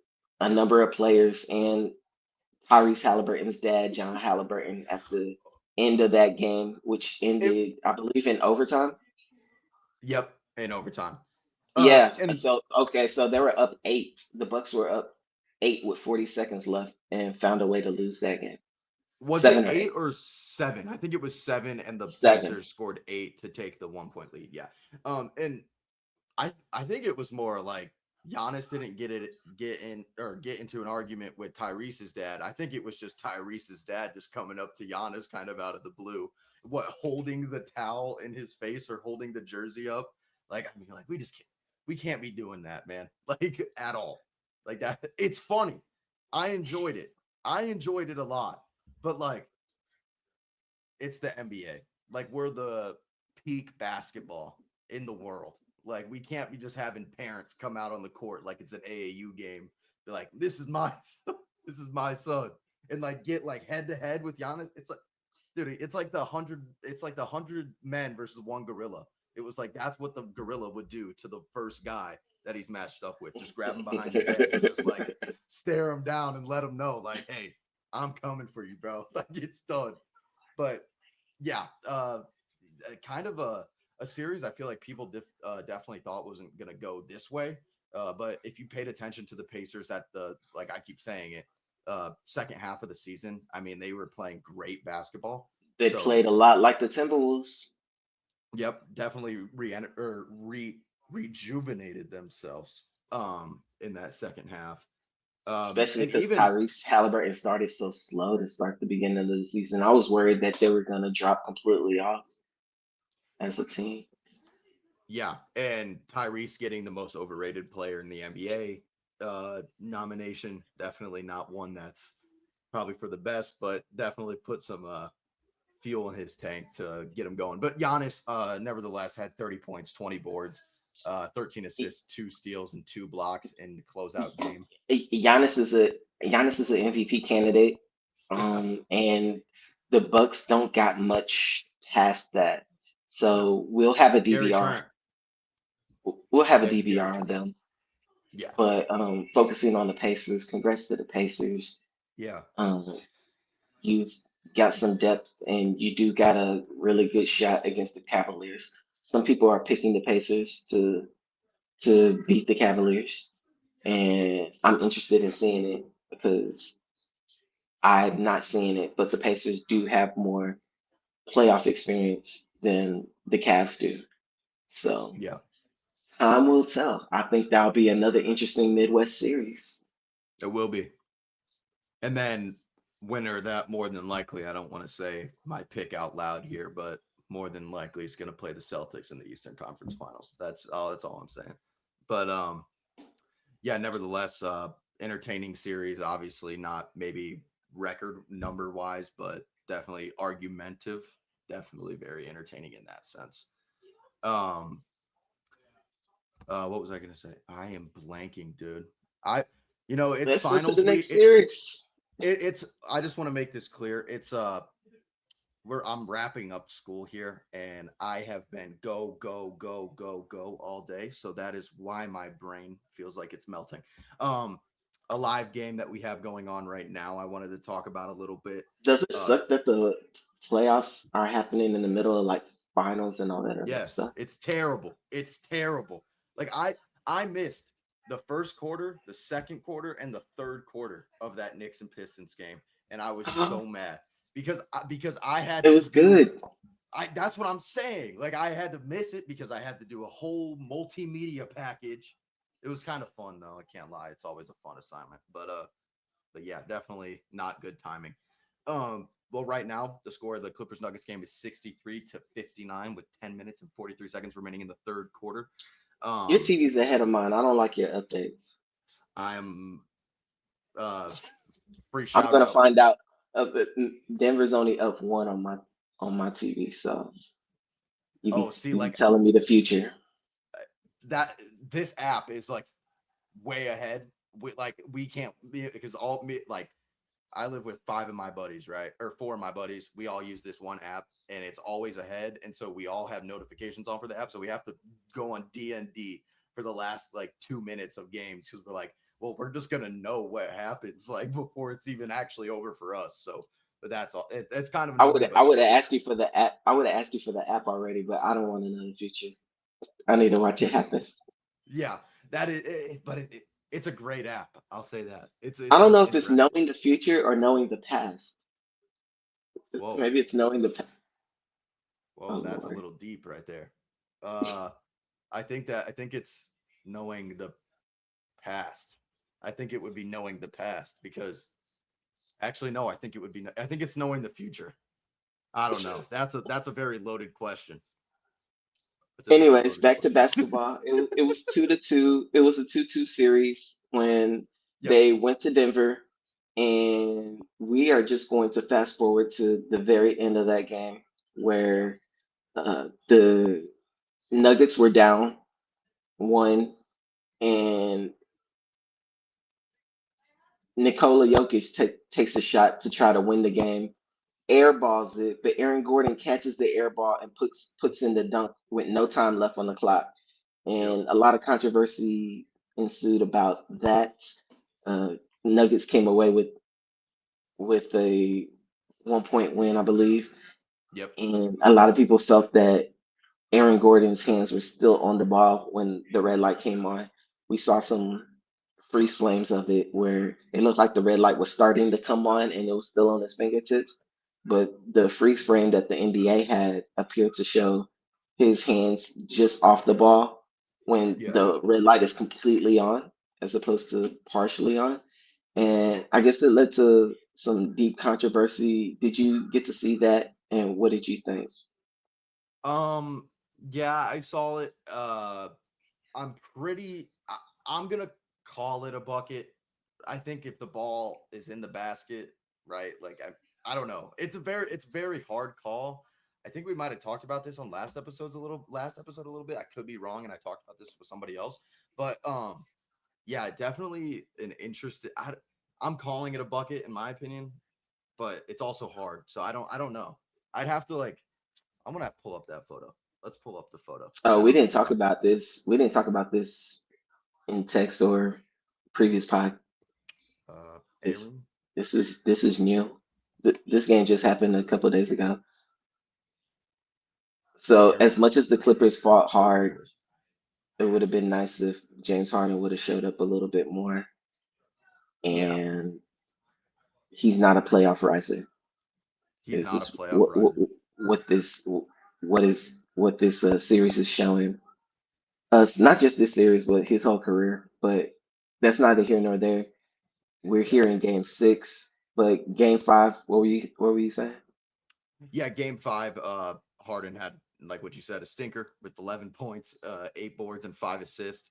a number of players and Tyrese Halliburton's dad, John Halliburton, at the end of that game, which It. ended, I believe, in overtime. Yep. In overtime. Yeah. And So okay, so they were up eight. The Bucks were up eight with 40 seconds left and found a way to lose that game. was it Seven or eight eight. or seven? I think it was seven, and the Seven. Pacers scored eight to take the 1 point lead. Yeah. And I think it was more like Giannis didn't get into an argument with Tyrese's dad. I think it was just Tyrese's dad just coming up to Giannis kind of out of the blue, holding the towel in his face or holding the jersey up. Like, I mean, like we can't be doing that, man. Like at all. Like that. It's funny. I enjoyed it. I enjoyed it a lot. But like it's the NBA. Like we're the peak basketball in the world. Like we can't be just having parents come out on the court like it's an AAU game. Be like, this is my son. This is my son, and like get like head to head with Giannis. It's like, dude, it's like the hundred. It's like the 100 men versus one gorilla. It was like that's what the gorilla would do to the first guy that he's matched up with. Just grab him behind the head and just like stare him down and let him know, like, hey, I'm coming for you, bro. Like it's done. But yeah, kind of a series I feel like people definitely thought wasn't going to go this way. But if you paid attention to the Pacers at the, like I keep saying it, second half of the season, I mean, they were playing great basketball. They So, played a lot like the Timberwolves, yep, definitely rejuvenated themselves in that second half. especially And because even Tyrese Halliburton started so slow to start the beginning of the season. I was worried that they were gonna drop completely off as a team. Yeah, and Tyrese getting the most overrated player in the NBA nomination, definitely not one that's probably for the best, but definitely put some fuel in his tank to get him going. But Giannis, nevertheless, had 30 points, 20 boards, 13 assists, 2 steals, and 2 blocks in the closeout game. Giannis is a Giannis is an MVP candidate, Yeah, and the Bucks don't got much past that. no, So we'll have a Gary DVR. Trent. We'll have a Gary DVR on Trent. them. Yeah, But focusing on the Pacers, congrats to the Pacers. yeah, Um, you've got some depth, and you do got a really good shot against the Cavaliers. Some people are picking the Pacers to beat the Cavaliers, and I'm interested in seeing it because I'm not seeing it. But the Pacers do have more playoff experience than the Cavs do, so yeah. time will tell. I think that'll be another interesting Midwest series. It will be. And then winner that more than likely, I don't want to say my pick out loud here, but more than likely is going to play the Celtics in the Eastern Conference Finals. That's all I'm saying. But yeah, nevertheless, entertaining series, obviously not maybe record number wise, but definitely argumentative, definitely very entertaining in that sense. Um what was I going to say? I am blanking, dude. I it's Let's go to finals the week. next series. It's I just want to make this clear. It's I'm wrapping up school here and I have been go go go go go all day, so that is why my brain feels like it's melting. Um a live game that we have going on right now I wanted to talk about a little bit. Does it Uh suck that the playoffs are happening in the middle of like finals and all that other yes, stuff? it's terrible. It's terrible. Like I missed the first quarter, the second quarter, and the third quarter of that Knicks and Pistons game, and I was Uh, so mad because I had it to was do good. that's what I'm saying. Like I had to miss it because I had to do a whole multimedia package. It was kind of fun though. I can't lie. It's always a fun assignment. But yeah, definitely not good timing. Well, right now the score of the Clippers Nuggets game is 63-59 with 10 minutes and 43 seconds remaining in the third quarter. Your Um, TV's ahead of mine. I don't like your updates. I'm uh free I'm shout gonna out. find out. Denver's only up one on my TV, so Oh, see, you be like telling me the future. that this app is like way ahead. We can't because all me like I live with five of my buddies, right? Or four of my buddies. We all use this one app and it's always ahead. And so we all have notifications on for the app. So we have to go on DND for the last like 2 minutes of games because we're like, well, we're just gonna know what happens like before it's even actually over for us. So but that's all. It's kind of annoying, I but would have it asked you for the app. I would have asked you for the app already, but I don't want to know the future. I need to watch it happen. yeah, that is but it's a great app. I'll say that. I It's don't an know if it's interactive knowing the future or knowing the past. whoa. Maybe it's knowing the past. Oh Whoa, that's a Lord. little deep right there. I think it's knowing the past. I think it would be knowing the past because actually no, I think it's knowing the future. I don't know. That's a very loaded question. It's a very Anyways, loaded back to question. basketball. It was 2-2. It was a 2-2 series when Yep. they went to Denver, and we are just going to fast forward to the very end of that game Yeah. where the Nuggets were down one, and Nikola Jokic takes a shot to try to win the game, airballs it, but Aaron Gordon catches the air ball and puts in the dunk with no time left on the clock. Yep. And a lot of controversy ensued about that. Uh, Nuggets came away with a 1 point win, I believe, Yep. and a lot of people felt that Aaron Gordon's hands were still on the ball when the red light came on. We saw some freeze flames of it where it looked like the red light was starting to come on and it was still on his fingertips. But the freeze frame that the NBA had appeared to show his hands just off the ball when Yeah. the red light is completely on as opposed to partially on. And I Yes. guess it led to some deep controversy. Did you get to see that? And what did you think? Um yeah, I saw it. I'm pretty. I'm gonna call it a bucket. I think if the ball is in the basket, right? Like I don't know. It's very hard call. I think we might have talked about this on last episode a little bit. I could be wrong, and I talked about this with somebody else. But yeah, definitely an interested. I'm calling it a bucket in my opinion, but it's also hard. So I don't know. I'd have to like. I'm gonna pull up that photo. Let's pull up the photo, and Oh, then we I'll didn't give you talk my thought. about this. We didn't talk about this in text or previous pod. A This room. this is new. This game just happened a couple of days ago. So Here we as go. much as the Clippers fought Oh, here hard, it is. it would have been nice if James Harden would have showed up a little bit more. Yeah, And he's not a playoff riser. he's Is not a this playoff riser. what this what this series is showing us? Not just this series, but his whole career. But that's neither here nor there. We're Yeah, here in Game 6, but Game 5. What were you saying? yeah. Game five, Harden had like what you said, a stinker with 11 points, 8 boards, and 5 assists.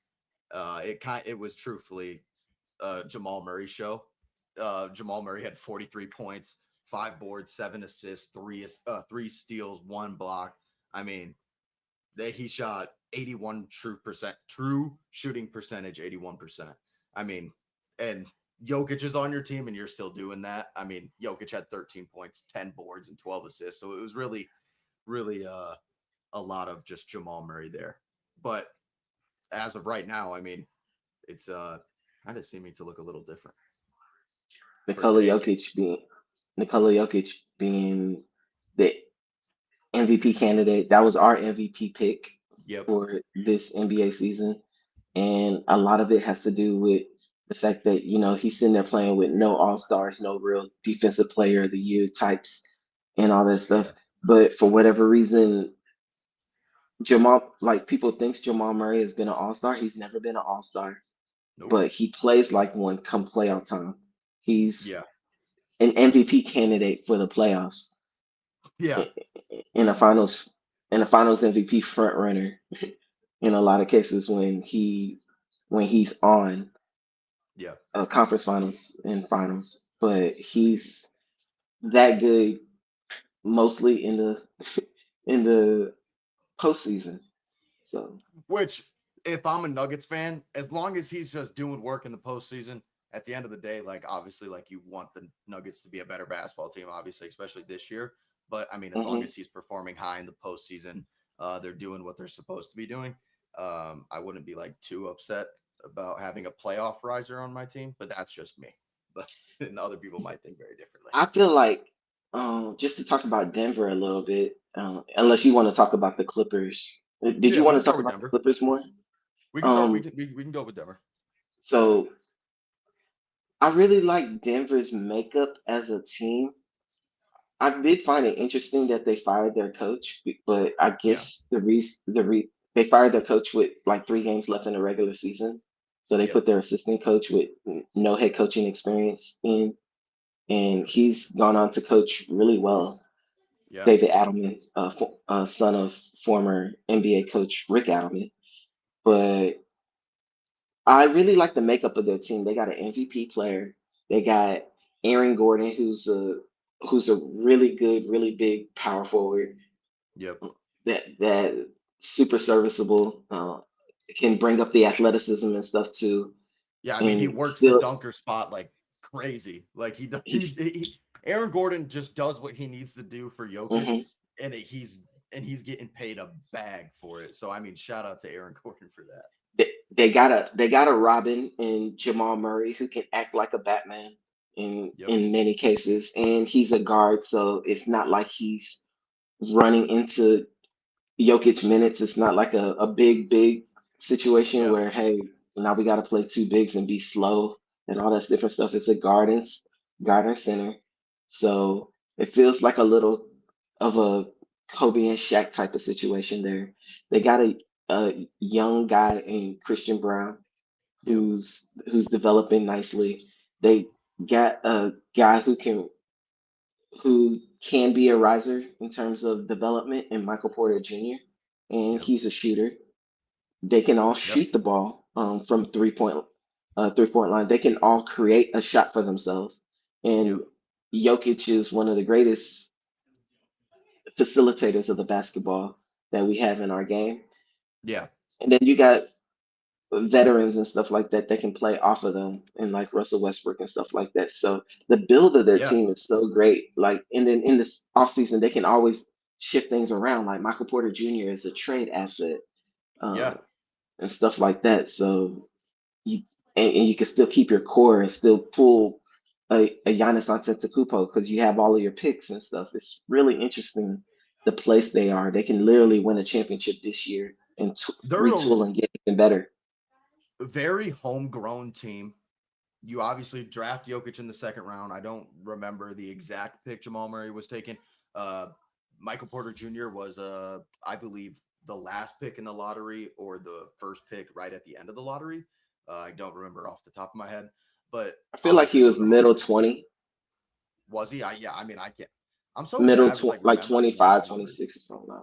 It was truthfully Jamal Murray show. Jamal Murray had 43 points, 5 boards, 7 assists, three steals, 1 block. I mean, he shot 81 true shooting percentage, 81%. I mean, and Jokic is on your team and you're still doing that. I mean, Jokic had 13 points, 10 boards, and 12 assists. So it was really a lot of just Jamal Murray there. But as of right now, I mean, it's kind of seeming to look a little different for Nikola today's game. Jokic being Nikola Jokic being the MVP candidate. That was our MVP pick Yep. for this NBA season, and a lot of it has to do with the fact that he's sitting there playing with no All Stars, no real Defensive Player of the Year types, and all that Yeah. stuff. but for whatever reason, Jamal, like people thinks Jamal Murray has been an All Star. He's never been an All Star, Nope. but he plays like one come playoff time. He's Yeah. an MVP candidate for the playoffs Yeah. in the finals, in the finals MVP front runner in a lot of cases when he's on Yeah. conference finals and finals. But he's that good mostly in the in the postseason. So Which, if I'm a Nuggets fan, as long as he's just doing work in the postseason, at the end of the day, like obviously, like you want the Nuggets to be a better basketball team, obviously, especially this year. But I mean, as long mhm. as he's performing high in the postseason, they're doing what they're supposed to be doing. I wouldn't be like too upset about having a playoff riser on my team, but that's just me. But and other people might think very differently. I feel like just to talk about Denver a little bit, unless you want to talk about the Clippers. Did Yeah, you we want can to talk start with about the Denver. Clippers more? We can start. Um, We can go with Denver. so I really like Denver's makeup as a team. I did find it interesting that they fired their coach, but I Yeah. guess they fired their coach with like 3 games left in the regular season, so they Yep. put their assistant coach with no head coaching experience in, and Yep. he's gone on to coach really well. Yeah. David Adelman, son of former NBA coach Rick Adelman. But I really like the makeup of their team. They got an MVP player. They got Aaron Gordon, who's a really good, really big power forward Yep. that super serviceable. Can bring up the athleticism and stuff too, Yeah, I mean, he and works the still dunker spot like crazy. Like he's Aaron Gordon just does what he needs to do for Jokic, mhm. and he's getting paid a bag for it. So I mean, shout out to Aaron Gordon for that. They got a Robin and Jamal Murray who can act like a Batman Yep. in many cases, and he's a guard, so it's not like he's running into Jokic minutes. It's not like a big situation Yeah. where hey, now we got to play two bigs and be slow and all that different stuff. It's a guard and center, so it feels like a little of a Kobe and Shaq type of situation there. They got a young guy in Christian Brown Yep. who's developing nicely. They got a guy who can be a riser in terms of development in Michael Porter Jr. and Yep. he's a shooter. They can all Yep. shoot the ball from 3-point line. They can all create a shot for themselves. And Yep. Jokic is one of the greatest facilitators of the basketball that we have in our game. Yeah. And then you got veterans and stuff like that that can play off of them and like Russell Westbrook and stuff like that. So the build of their Yeah. team is so great. Like and then in this offseason they can always shift things around. Like Michael Porter Jr. is a trade asset uh, Yeah. and stuff like that. So you and you can still keep your core and still pull a Giannis Antetokounmpo because you have all of your picks and stuff. It's really interesting the place they are. They can literally win a championship this year and They're a retool and get even better. very homegrown team. You obviously draft Jokic in the second round. I don't remember the exact pick Jamal Murray was taken. Uh, Michael Porter Jr. was, I believe, the last pick in the lottery or the first pick right at the end of the lottery. I don't remember off the top of my head, but I feel like he obviously was those are home. middle 20, Was he? Yeah. I mean, I can't. I'm so middle bad with tw- like like remembering like 25, numbers. 26 or something.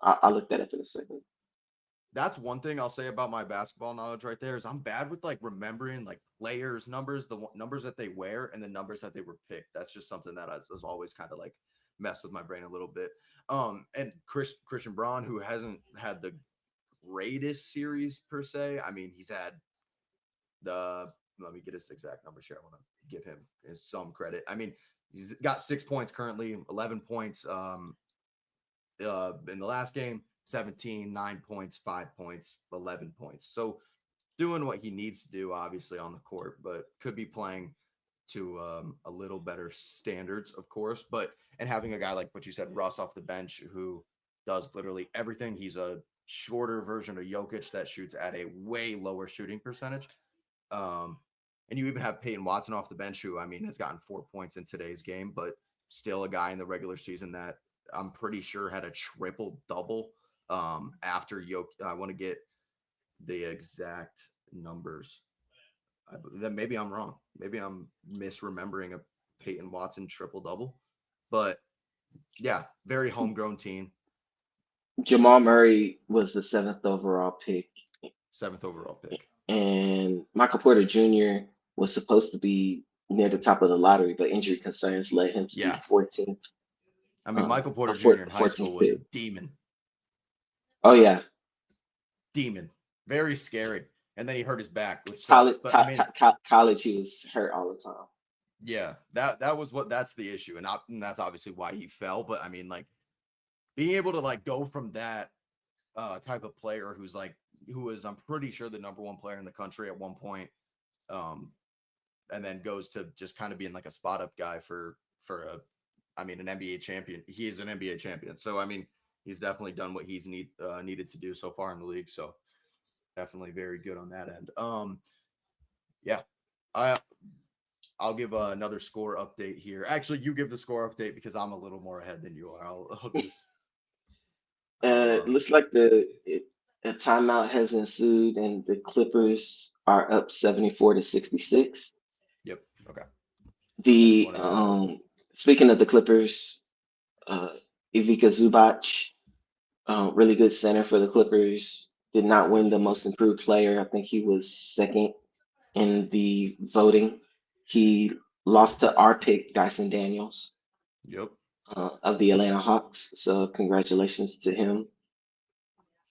I looked that up in a second. That's one thing I'll say about my basketball knowledge right there is I'm bad with like remembering like players' numbers, numbers that they wear, and the numbers that they were picked. That's just something that has always kind of like messed with my brain a little bit. And Christian Braun, who hasn't had the greatest series per se. I mean, he's had the let me get his exact numbers here. I want to give him his some credit. I mean, he's got 6 points currently, 11 points. In the last game, 17, 9 points, 5 points, 11 points. So doing what he needs to do, obviously, on the court, but could be playing to a little better standards, of course. But and having a guy like what you said, Russ off the bench, who does literally everything. He's a shorter version of Jokic that shoots at a way lower shooting percentage. Um, and you even have Peyton Watson off the bench, who I mean has gotten 4 points in today's game, but still a guy in the regular season that I'm pretty sure had a triple double. After I want to get the exact numbers. Then maybe I'm wrong. Maybe I'm misremembering a Peyton Watson triple double. But yeah, very homegrown team. Jamal Murray was the seventh overall pick, Seventh overall pick. and Michael Porter Jr. was supposed to be near the top of the lottery, but injury concerns led him to be Yeah. 14th, I mean, Michael a Porter Jr. in high 14th school was a pick. demon. Oh yeah, Demon. Very scary. And then he hurt his back, which sucks. college But I mean, college he was hurt all the time. yeah, that's the issue. And that's obviously why he fell. But I mean, like being able to like go from that type of player who was I'm pretty sure the number one player in the country at one point, um, and then goes to just kind of being like a spot up guy for a I mean an NBA champion. He is an NBA champion. So I mean he's definitely done what needed to do so far in the league. So definitely very good on that end. Yeah. I I'll give another score update here. Actually, you give the score update because I'm a little more ahead than you are. I'll just um Looks like a timeout has ensued, and the Clippers are up 74-66. yep. Okay. I just The wanted to Speaking of the Clippers, uh, Ivica Zubac, really good center for the Clippers, did not yep. win the Most Improved Player. I think he was second in the voting. He lost to our pick, Dyson Daniels, Yep. of the Atlanta Hawks. So congratulations to him.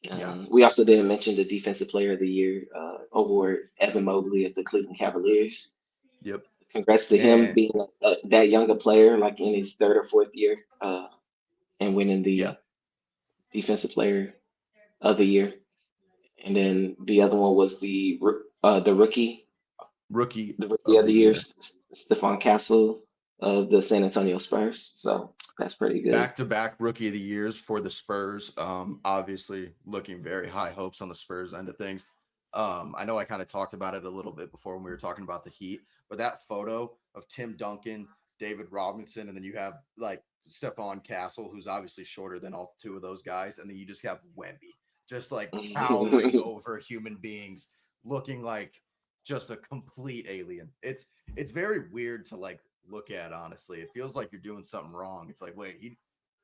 Yeah. We also didn't mention the Defensive Player of the Year award, Evan Mobley of the Cleveland Cavaliers. Yep. Congrats to him And being that younger player, like in his third or fourth year, and winning yeah, the Defensive Player of the Year. And then the other one was the rookie, rookie the rookie of of the the year, year. Stephon Castle of the San Antonio Spurs. So that's pretty good. Back to back rookie of the years for the Spurs. Obviously looking very high hopes on the Spurs end of things. I know I kind of talked about it a little bit before when we were talking about the Heat, but that photo of Tim Duncan, David Robinson, and then you have like Stephon Castle, who's obviously shorter than all two of those guys, and then you just have Wemby just like towering over human beings, looking like just a complete alien. It's very weird to like look at, honestly. It feels like you're doing something wrong. It's like, wait,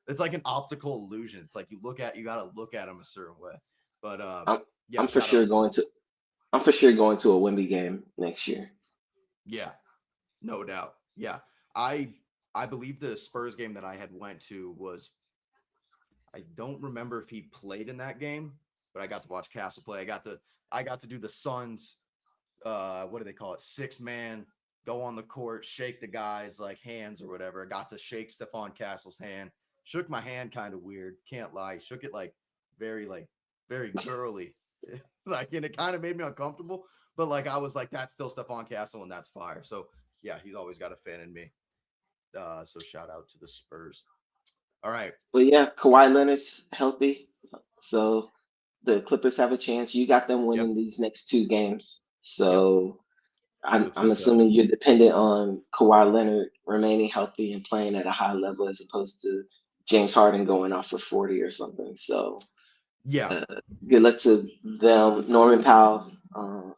it's like an optical illusion. It's like you gotta look at him a certain way. But I'm, yeah, I'm for shout sure out to going them. to I'm for sure going to a Wemby game next year. Yeah, no doubt. Yeah. I I believe the Spurs game that I had went to was I don't remember if he played in that game, but I got to watch Castle play. I got to do the Suns what do they call it? Six man, go on the court, shake the guys like hands or whatever. I got to shake Stephon Castle's hand. Shook my hand kind of weird, can't lie. Shook it like very girly. Like and it kind of made me uncomfortable. But like I was like, that's still Stephon Castle and that's fire. So yeah, he's always got a fan in me. So shout out to the Spurs. All right. But yeah, Kawhi Leonard's healthy, so the Clippers have a chance. You got them Yep. winning these next two games. Yep. So Clips I'm us up. assuming you're dependent on Kawhi Leonard remaining healthy and playing at a high level as opposed to James Harden going off for 40 or something. So Yeah. uh, good luck to them. Norman Powell,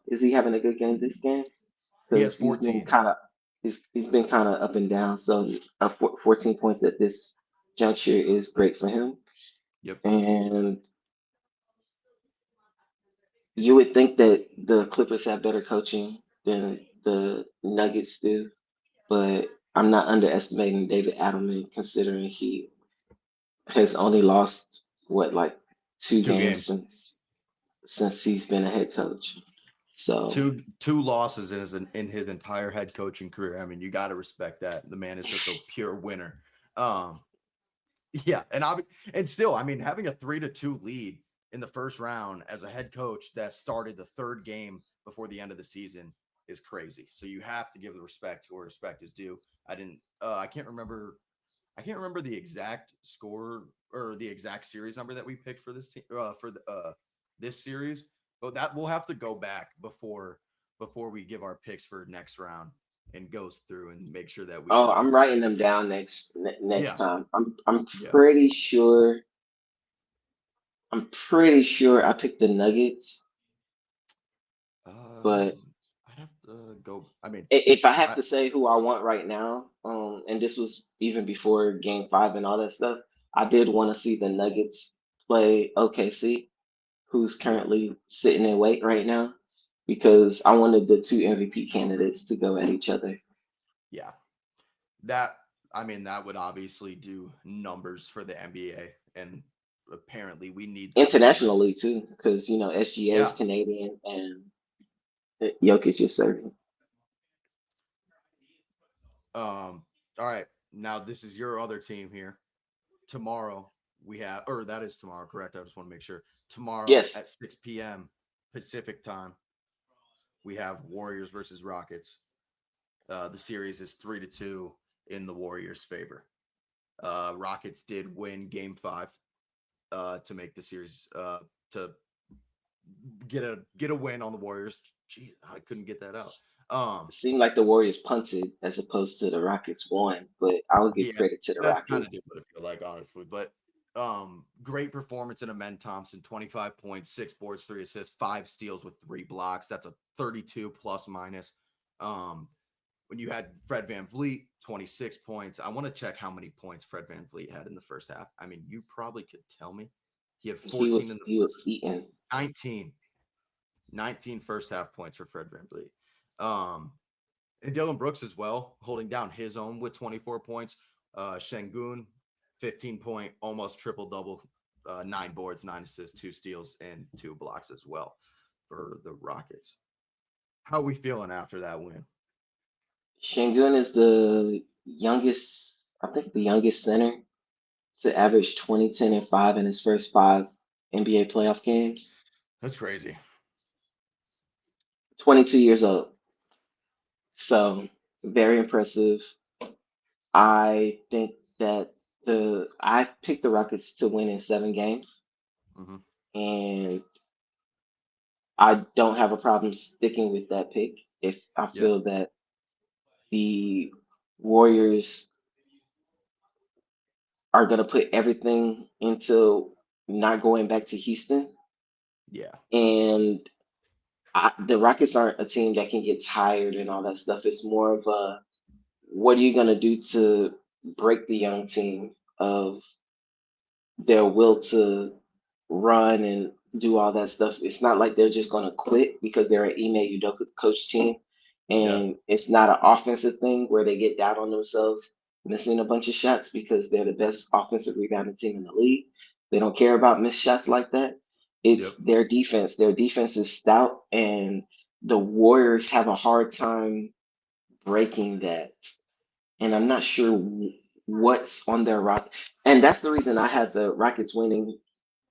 is he having a good game this game? He has Because14. he's been kind of up and down. So 14 points at this juncture is great for him. Yep. And you would think that the Clippers have better coaching than the Nuggets do, but I'm not underestimating David Adelman considering he has only lost what like two Two games games. since he's been a head coach. So Two losses in his entire head coaching career. I mean, you got to respect that. The man is just a pure winner. Um, yeah, and still, I mean, having a 3-2 lead in the first round as a head coach that started the third game before the end of the season is crazy. So you have to give the respect where respect is due. I didn't. I can't remember. I can't remember the exact score or the exact series number that we picked for this team this series, but that we'll have to go back before we give our picks for next round. and goes through and make sure that we Oh, I'm writing them down next yeah, time. I'm yeah. pretty sure. I'm pretty sure I picked the Nuggets, but I'd have to go. I mean, if I have I to say who I want right now, and this was even before Game Five and all that stuff, I did want to see the Nuggets play OKC, who's yeah, currently sitting in wait right now, because I wanted the two MVP candidates to go at each other yeah. That I mean, that would obviously do numbers for the NBA, and apparently we need those numbers. internationally too, because SGA is Yeah. Canadian and Jokic is Serbian. All right. Now this is your other team here. Tomorrow we have, or that is tomorrow, correct? I just want to make sure. Tomorrow Yes, at 6 p.m. Pacific time, we have Warriors versus Rockets. The series is 3-2 in the Warriors' favor. Rockets did win Game Five to make the series to get a win on the Warriors. Jeez, I couldn't get that out. it seemed like the Warriors punted as opposed to the Rockets won, but I will give Yeah, credit to the that kind of did Rockets. what it feel like, honestly. But great performance in Amen Thompson, 25 points, 6 boards, 3 assists, 5 steals with 3 blocks. That's a 32 plus minus. Um, when you had Fred Van Vliet, 26 points. I want to check how many points Fred Van Vliet had in the first half. I mean, you probably could tell me. He had He 14 in was the he was first, eating. 19, 19 first half points for Fred Van Vliet. Um, and Dylan Brooks as well, holding down his own with 24 points. Shengun, 15-point, almost triple double, 9 boards, 9 assists, 2 steals, and 2 blocks as well for the Rockets. How are we feeling after that win? Shingun is the youngest, I think the youngest center to average 20, 10, and 5 in his first five NBA playoff games. That's crazy. 22 years old. So very impressive. I think that I picked the Rockets to win in 7 games, Hmm. and I don't have a problem sticking with that pick if I Yeah, feel that the Warriors are going to put everything into not going back to Houston. yeah, And the Rockets aren't a team that can get tired and all that stuff. It's more of a what are you going to do to break the young team of their will to run and do all that stuff. It's not like they're just going to quit because they're an Ime Udoka coach team. yeah, And it's not an offensive thing where they get down on themselves missing a bunch of shots because they're the best offensive rebounding team in the league. They don't care about missed shots like that. yep, It's their defense. Their defense is stout, and the Warriors have a hard time breaking that. And I'm not sure what's on their rock. And that's the reason I had the Rockets winning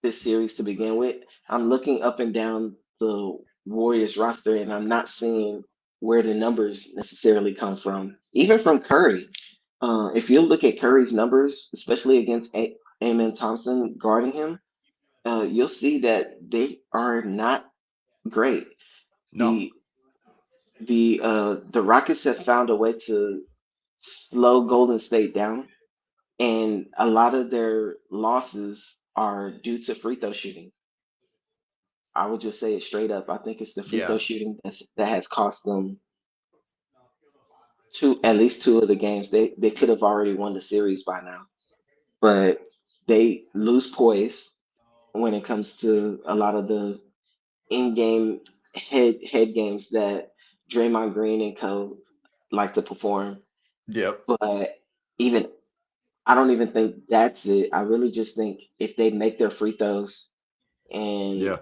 this series to begin with. I'm looking up and down the Warriors roster, and I'm not seeing where the numbers necessarily come from, even from Curry. If you look at Curry's numbers, especially against Amen Thompson guarding him, you'll see that they are not great. no, The the Rockets have found a way to slow Golden State down, and a lot of their losses are due to free throw shooting. I would just say it straight up. I think it's the free yeah, throw shooting that has cost them at least two of the games. They could have already won the series by now, but they lose poise when it comes to a lot of the in-game head games that Draymond Green and co like to perform. yep, But even I don't even think that's it. I really just think if they make their free throws and yeah,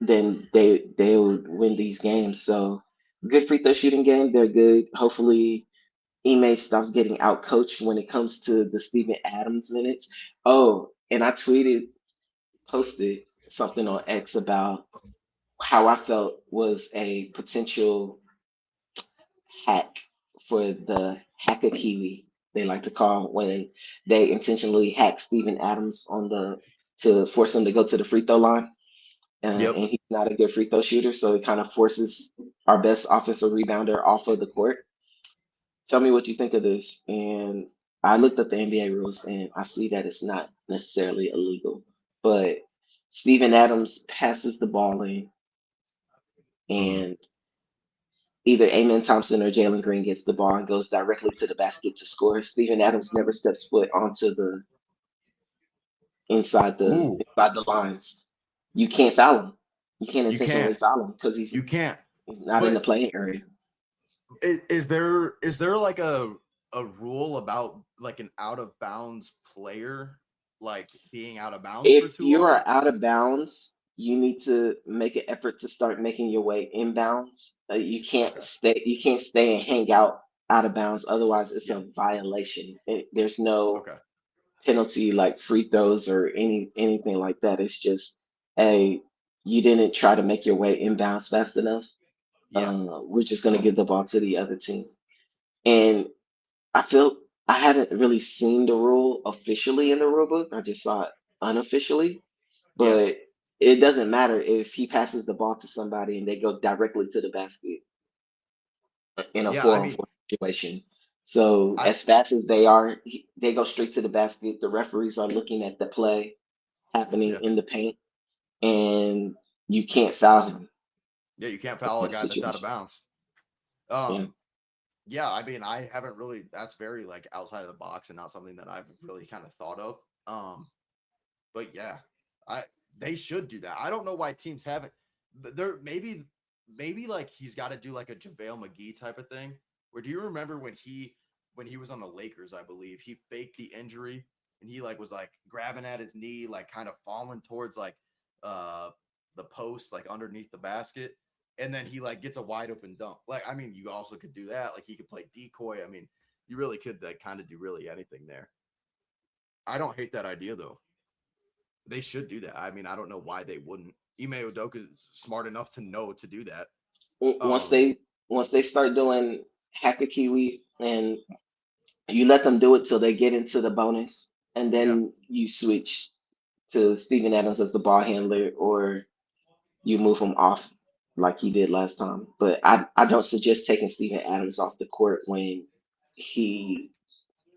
then they'll win these games. So good free throw shooting game. They're good. Hopefully Ime stops getting out coached when it comes to the Steven Adams minutes. Oh, and I posted something on X about how I felt was a potential hack for the Hackakiwi they like to call when they intentionally hack Steven Adams on the to force him to go to the free throw line. yep, And he's not a good free throw shooter, so it kind of forces our best offensive rebounder off of the court. tell me what you think of this. And I looked up the NBA rules and I see that it's not necessarily illegal, but Steven Adams passes the ball in, Mhm. and either Amen Thompson or Jalen Green gets the ball and goes directly to the basket to score. Steven Adams never steps foot onto the Ooh, inside the lines. You can't foul him. You can't you can't. intentionally foul him because You can't. he's not in the But playing area. is there like a rule about like an out of bounds player like being out of bounds for If too you long? are out of bounds, you need to make an effort to start making your way inbounds. You can't Okay. stay. You can't stay and hang out of bounds. Otherwise, it's Yeah. a violation. There's no Okay. penalty like free throws or anything like that. It's just, hey, you didn't try to make your way inbounds fast enough. Yeah. We're just gonna give the ball to the other team. And I feel I hadn't really seen the rule officially in the rule book. I just saw it unofficially. Yeah. But it doesn't matter if he passes the ball to somebody and they go directly to the basket in a Yeah. I 4-on-4 mean, situation. So I as fast as they are, they go straight to the basket. The referees are looking at the play happening yeah. in the paint, and you can't foul him Yeah, you can't in foul a that guy that's out of situation. bounds. Yeah. Yeah, I mean, I haven't really that's very like outside of the box and not something that I've really kind of thought of. But yeah, I they should do that. I don't know why teams haven't. But there maybe like he's got to do like a JaVale McGee type of thing. Where do you remember when he was on the Lakers? I believe he faked the injury and he like was like grabbing at his knee, like kind of falling towards like uh the post, like underneath the basket, and then he like gets a wide open dunk. Like I mean, you also could do that. Like he could play decoy. I mean, you really could like kind of do really anything there. I don't hate that idea though. They should do that. I mean, I don't know why they wouldn't. Ime Udoka is smart enough to know to do that. Once Um, they start doing hack a kiwi, and you let them do it till they get into the bonus, and yeah, then you switch to Steven Adams as the ball handler, or you move him off like he did last time. But I don't suggest taking Steven Adams off the court when he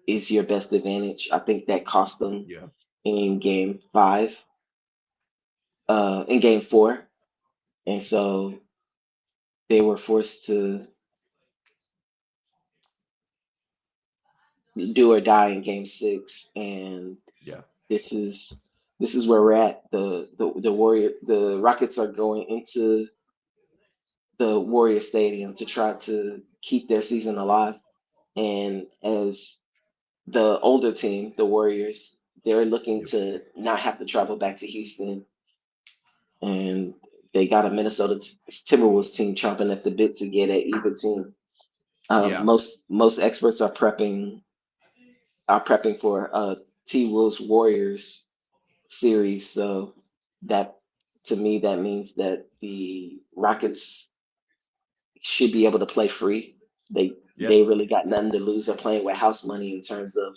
is your best advantage. I think that cost them yeah, in game five, in game four. And so they were forced to do or die in game six. And yeah, this is this is where we're at. The Rockets are going into the Warrior Stadium to try to keep their season alive. And as the older team, the Warriors, they're looking yep, to not have to travel back to Houston, and they got a Minnesota Timberwolves team chomping at the bit to get an even team. yeah. Most experts are prepping for T Wolves Warriors series, so that to me that means that the Rockets should be able to play free. Yeah, They really got nothing to lose. They're playing with house money in terms of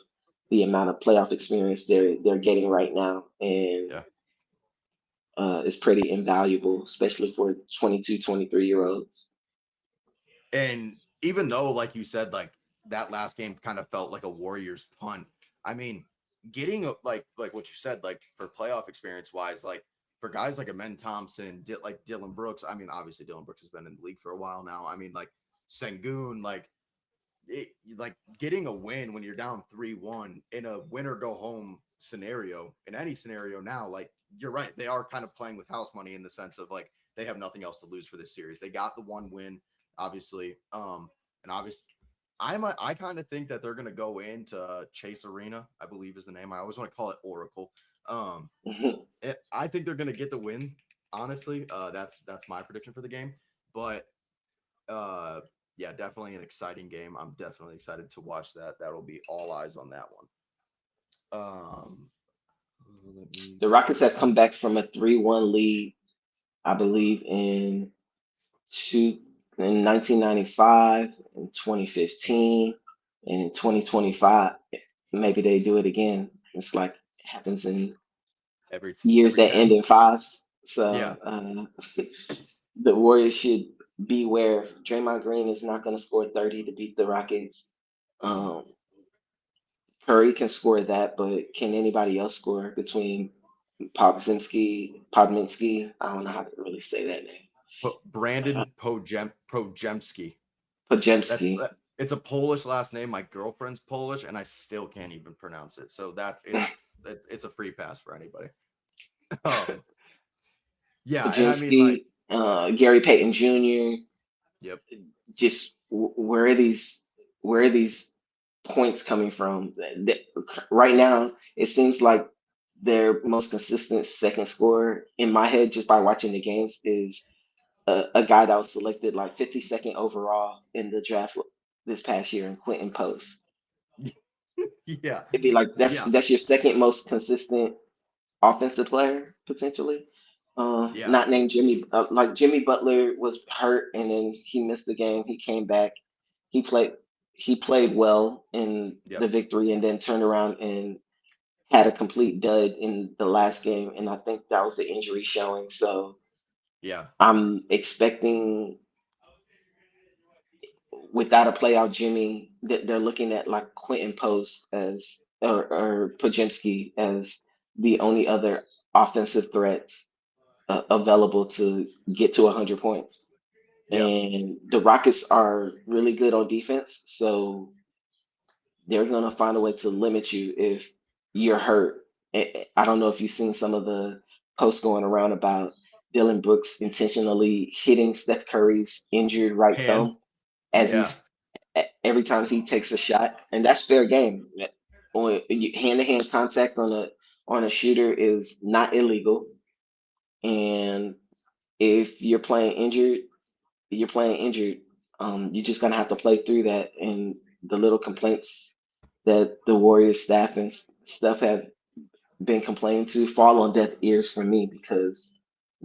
the amount of playoff experience they're getting right now, and yeah. it's pretty invaluable, especially for 22, 23 year olds. And even though, like you said, like that last game kind of felt like a Warriors punt. I mean, getting like what you said, like for playoff experience wise, like for guys like Amen Thompson, like Dylan Brooks. I mean, obviously Dylan Brooks has been in the league for a while now. I mean, like Sengun, like getting a win when you're down 3-1 in a win or go home scenario in any scenario now, like you're right, they are kind of playing with house money in the sense of like they have nothing else to lose for this series. They got the one win, obviously. And obviously I kind of think that they're going to go into Chase Arena, I believe is the name. I always want to call it Oracle. um I think they're going to get the win, honestly. That's my prediction for the game. But uh yeah, definitely an exciting game. I'm definitely excited to watch that. That'll be all eyes on that one. Let me The pull Rockets up have come some. back from a 3-1 lead, I believe, two in 1995, in 2015, and in 2025. Maybe they do it again. It's like it happens in years Every that end 10. in fives. Yeah. So the Warriors should beware. Draymond Green is not going to score 30 to beat the Rockets. Um, Curry can score that, but can anybody else score between Podminski? I don't know how to really say that name. Uh, Brandon Pojemski. That's Pajemski. it's a Polish last name. My girlfriend's Polish, and I still can't even pronounce it. So it's a free pass for anybody. Um, yeah, and I mean like, Pajemski, Gary Payton Jr. yep, Just where are these points coming from? Right now, it seems like their most consistent second scorer in my head, just by watching the games, is a guy that was selected like 52nd overall in the draft this past year in Quentin Post. yeah, It'd be like yeah, that's your second most consistent offensive player potentially. yeah, Not named Jimmy. Like Jimmy Butler was hurt and then he missed the game. He came back. He played. He played well in yep, the victory and then turned around and had a complete dud in the last game. And I think that was the injury showing. So yeah, I'm expecting without a playout Jimmy that they're looking at like Quentin Post as or Pajemski as the only other offensive threats available to get to 100 points. yep, And the Rockets are really good on defense, so they're going to find a way to limit you if you're hurt. I don't know if you've seen some of the posts going around about Dylan Brooks intentionally hitting Steph Curry's injured right hand, thumb as yeah, he's every time he takes a shot, and that's fair game. Hand to hand contact on a shooter is not illegal, and if you're playing injured. You're just gonna have to play through that. And the little complaints that the Warriors staff and stuff have been complaining to fall on deaf ears for me because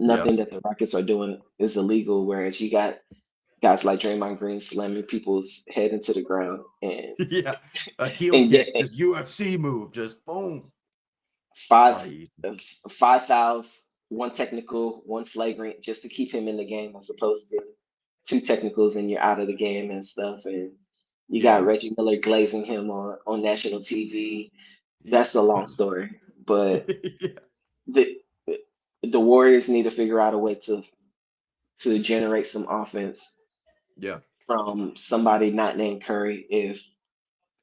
yeah, nothing that the Rockets are doing is illegal. Whereas you got guys like Draymond Green slamming people's head into the ground yeah. A heel and get kick, just UFC move, just boom. five Probably easy. five fouls, one technical, one flagrant, just to keep him in the game, as opposed to two technicals and you're out of the game and stuff. And you got Yeah, Reggie Miller glazing him on national TV. yeah, That's a long story, but yeah, the the Warriors need to figure out a way to generate some offense yeah, from somebody not named Curry if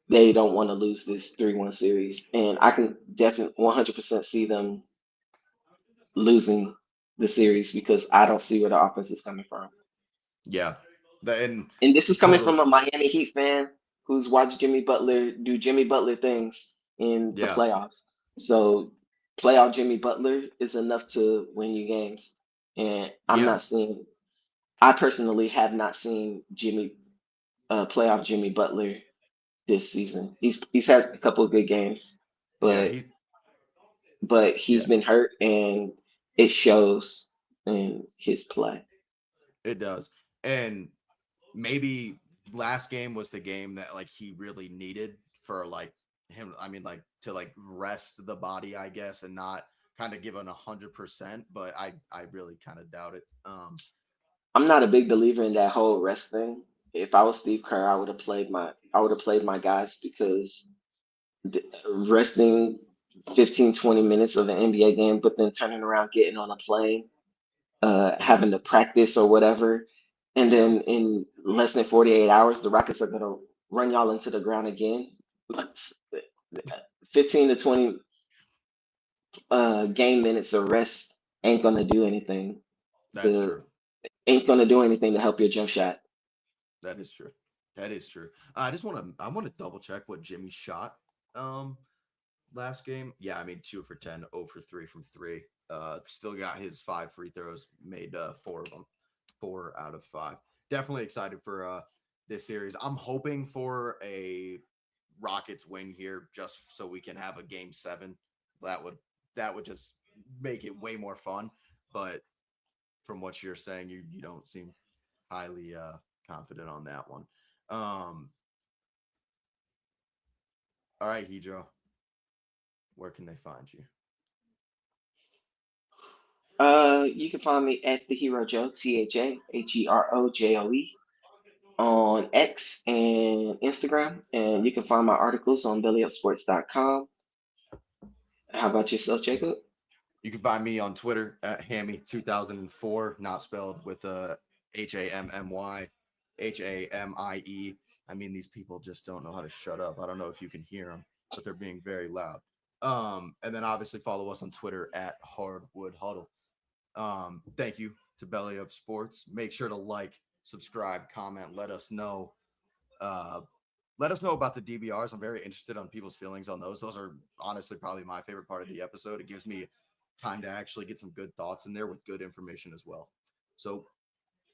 they don't want to lose this 3-1 series. And I can definitely 100% see them losing the series because I don't see where the offense is coming from. yeah. And And this is coming totally, from a Miami Heat fan who's watched Jimmy Butler do Jimmy Butler things in the yeah, playoffs. So playoff Jimmy Butler is enough to win you games. And yeah, I personally have not seen playoff Jimmy Butler this season. He's had a couple of good games, yeah. but he's Yeah, been hurt and it shows in his play. it does. And maybe last game was the game that like he really needed for like him. I mean, like to like rest the body, I guess, and not kind of give an 100%. But I really kind of doubt it. I'm not a big believer in that whole rest thing. If I was Steve Kerr, I would have played my guys because resting 15 20 minutes of an NBA game, but then turning around, getting on a plane, Mhm. having to practice or whatever, and Yeah, then in less than 48 hours, the Rockets are gonna run y'all into the ground again. Like, 15 to 20 game minutes of rest ain't gonna do anything that's to true. help your jump shot. That is true. That is true. I want to double check what Jimmy shot. Um, last game. Yeah, I mean 2 for 10, 0 for 3 from three. Still got his 5 free throws, made 4 of them, 4 out of 5. Definitely excited for this series. I'm hoping for a Rockets win here, just so we can have a game 7. That would that would just make it way more fun. But from what you're saying, you don't seem highly confident on that one. Um, all right, Hidro, where can they find you? You can find me at the Hero Joe, THAHEROJOE, on X and Instagram, and you can find my articles on bellyupsports.com. How about yourself, Jacob? You can find me on Twitter at Hammy2004, not spelled with a HAMMY, I mean, these people just don't know how to shut up. I don't know if you can hear them, but they're being very loud. And then obviously follow us on Twitter at Hardwood Huddle. Thank you to Belly Up Sports. Make sure to like, subscribe, comment, uh, let us know about the DBRs. I'm very interested on people's feelings on those. Those are honestly probably my favorite part of the episode. It gives me time to actually get some good thoughts in there with good information as well. So,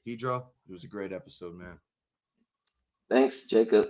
Hidro, it was a great episode, man. Thanks, Jacob.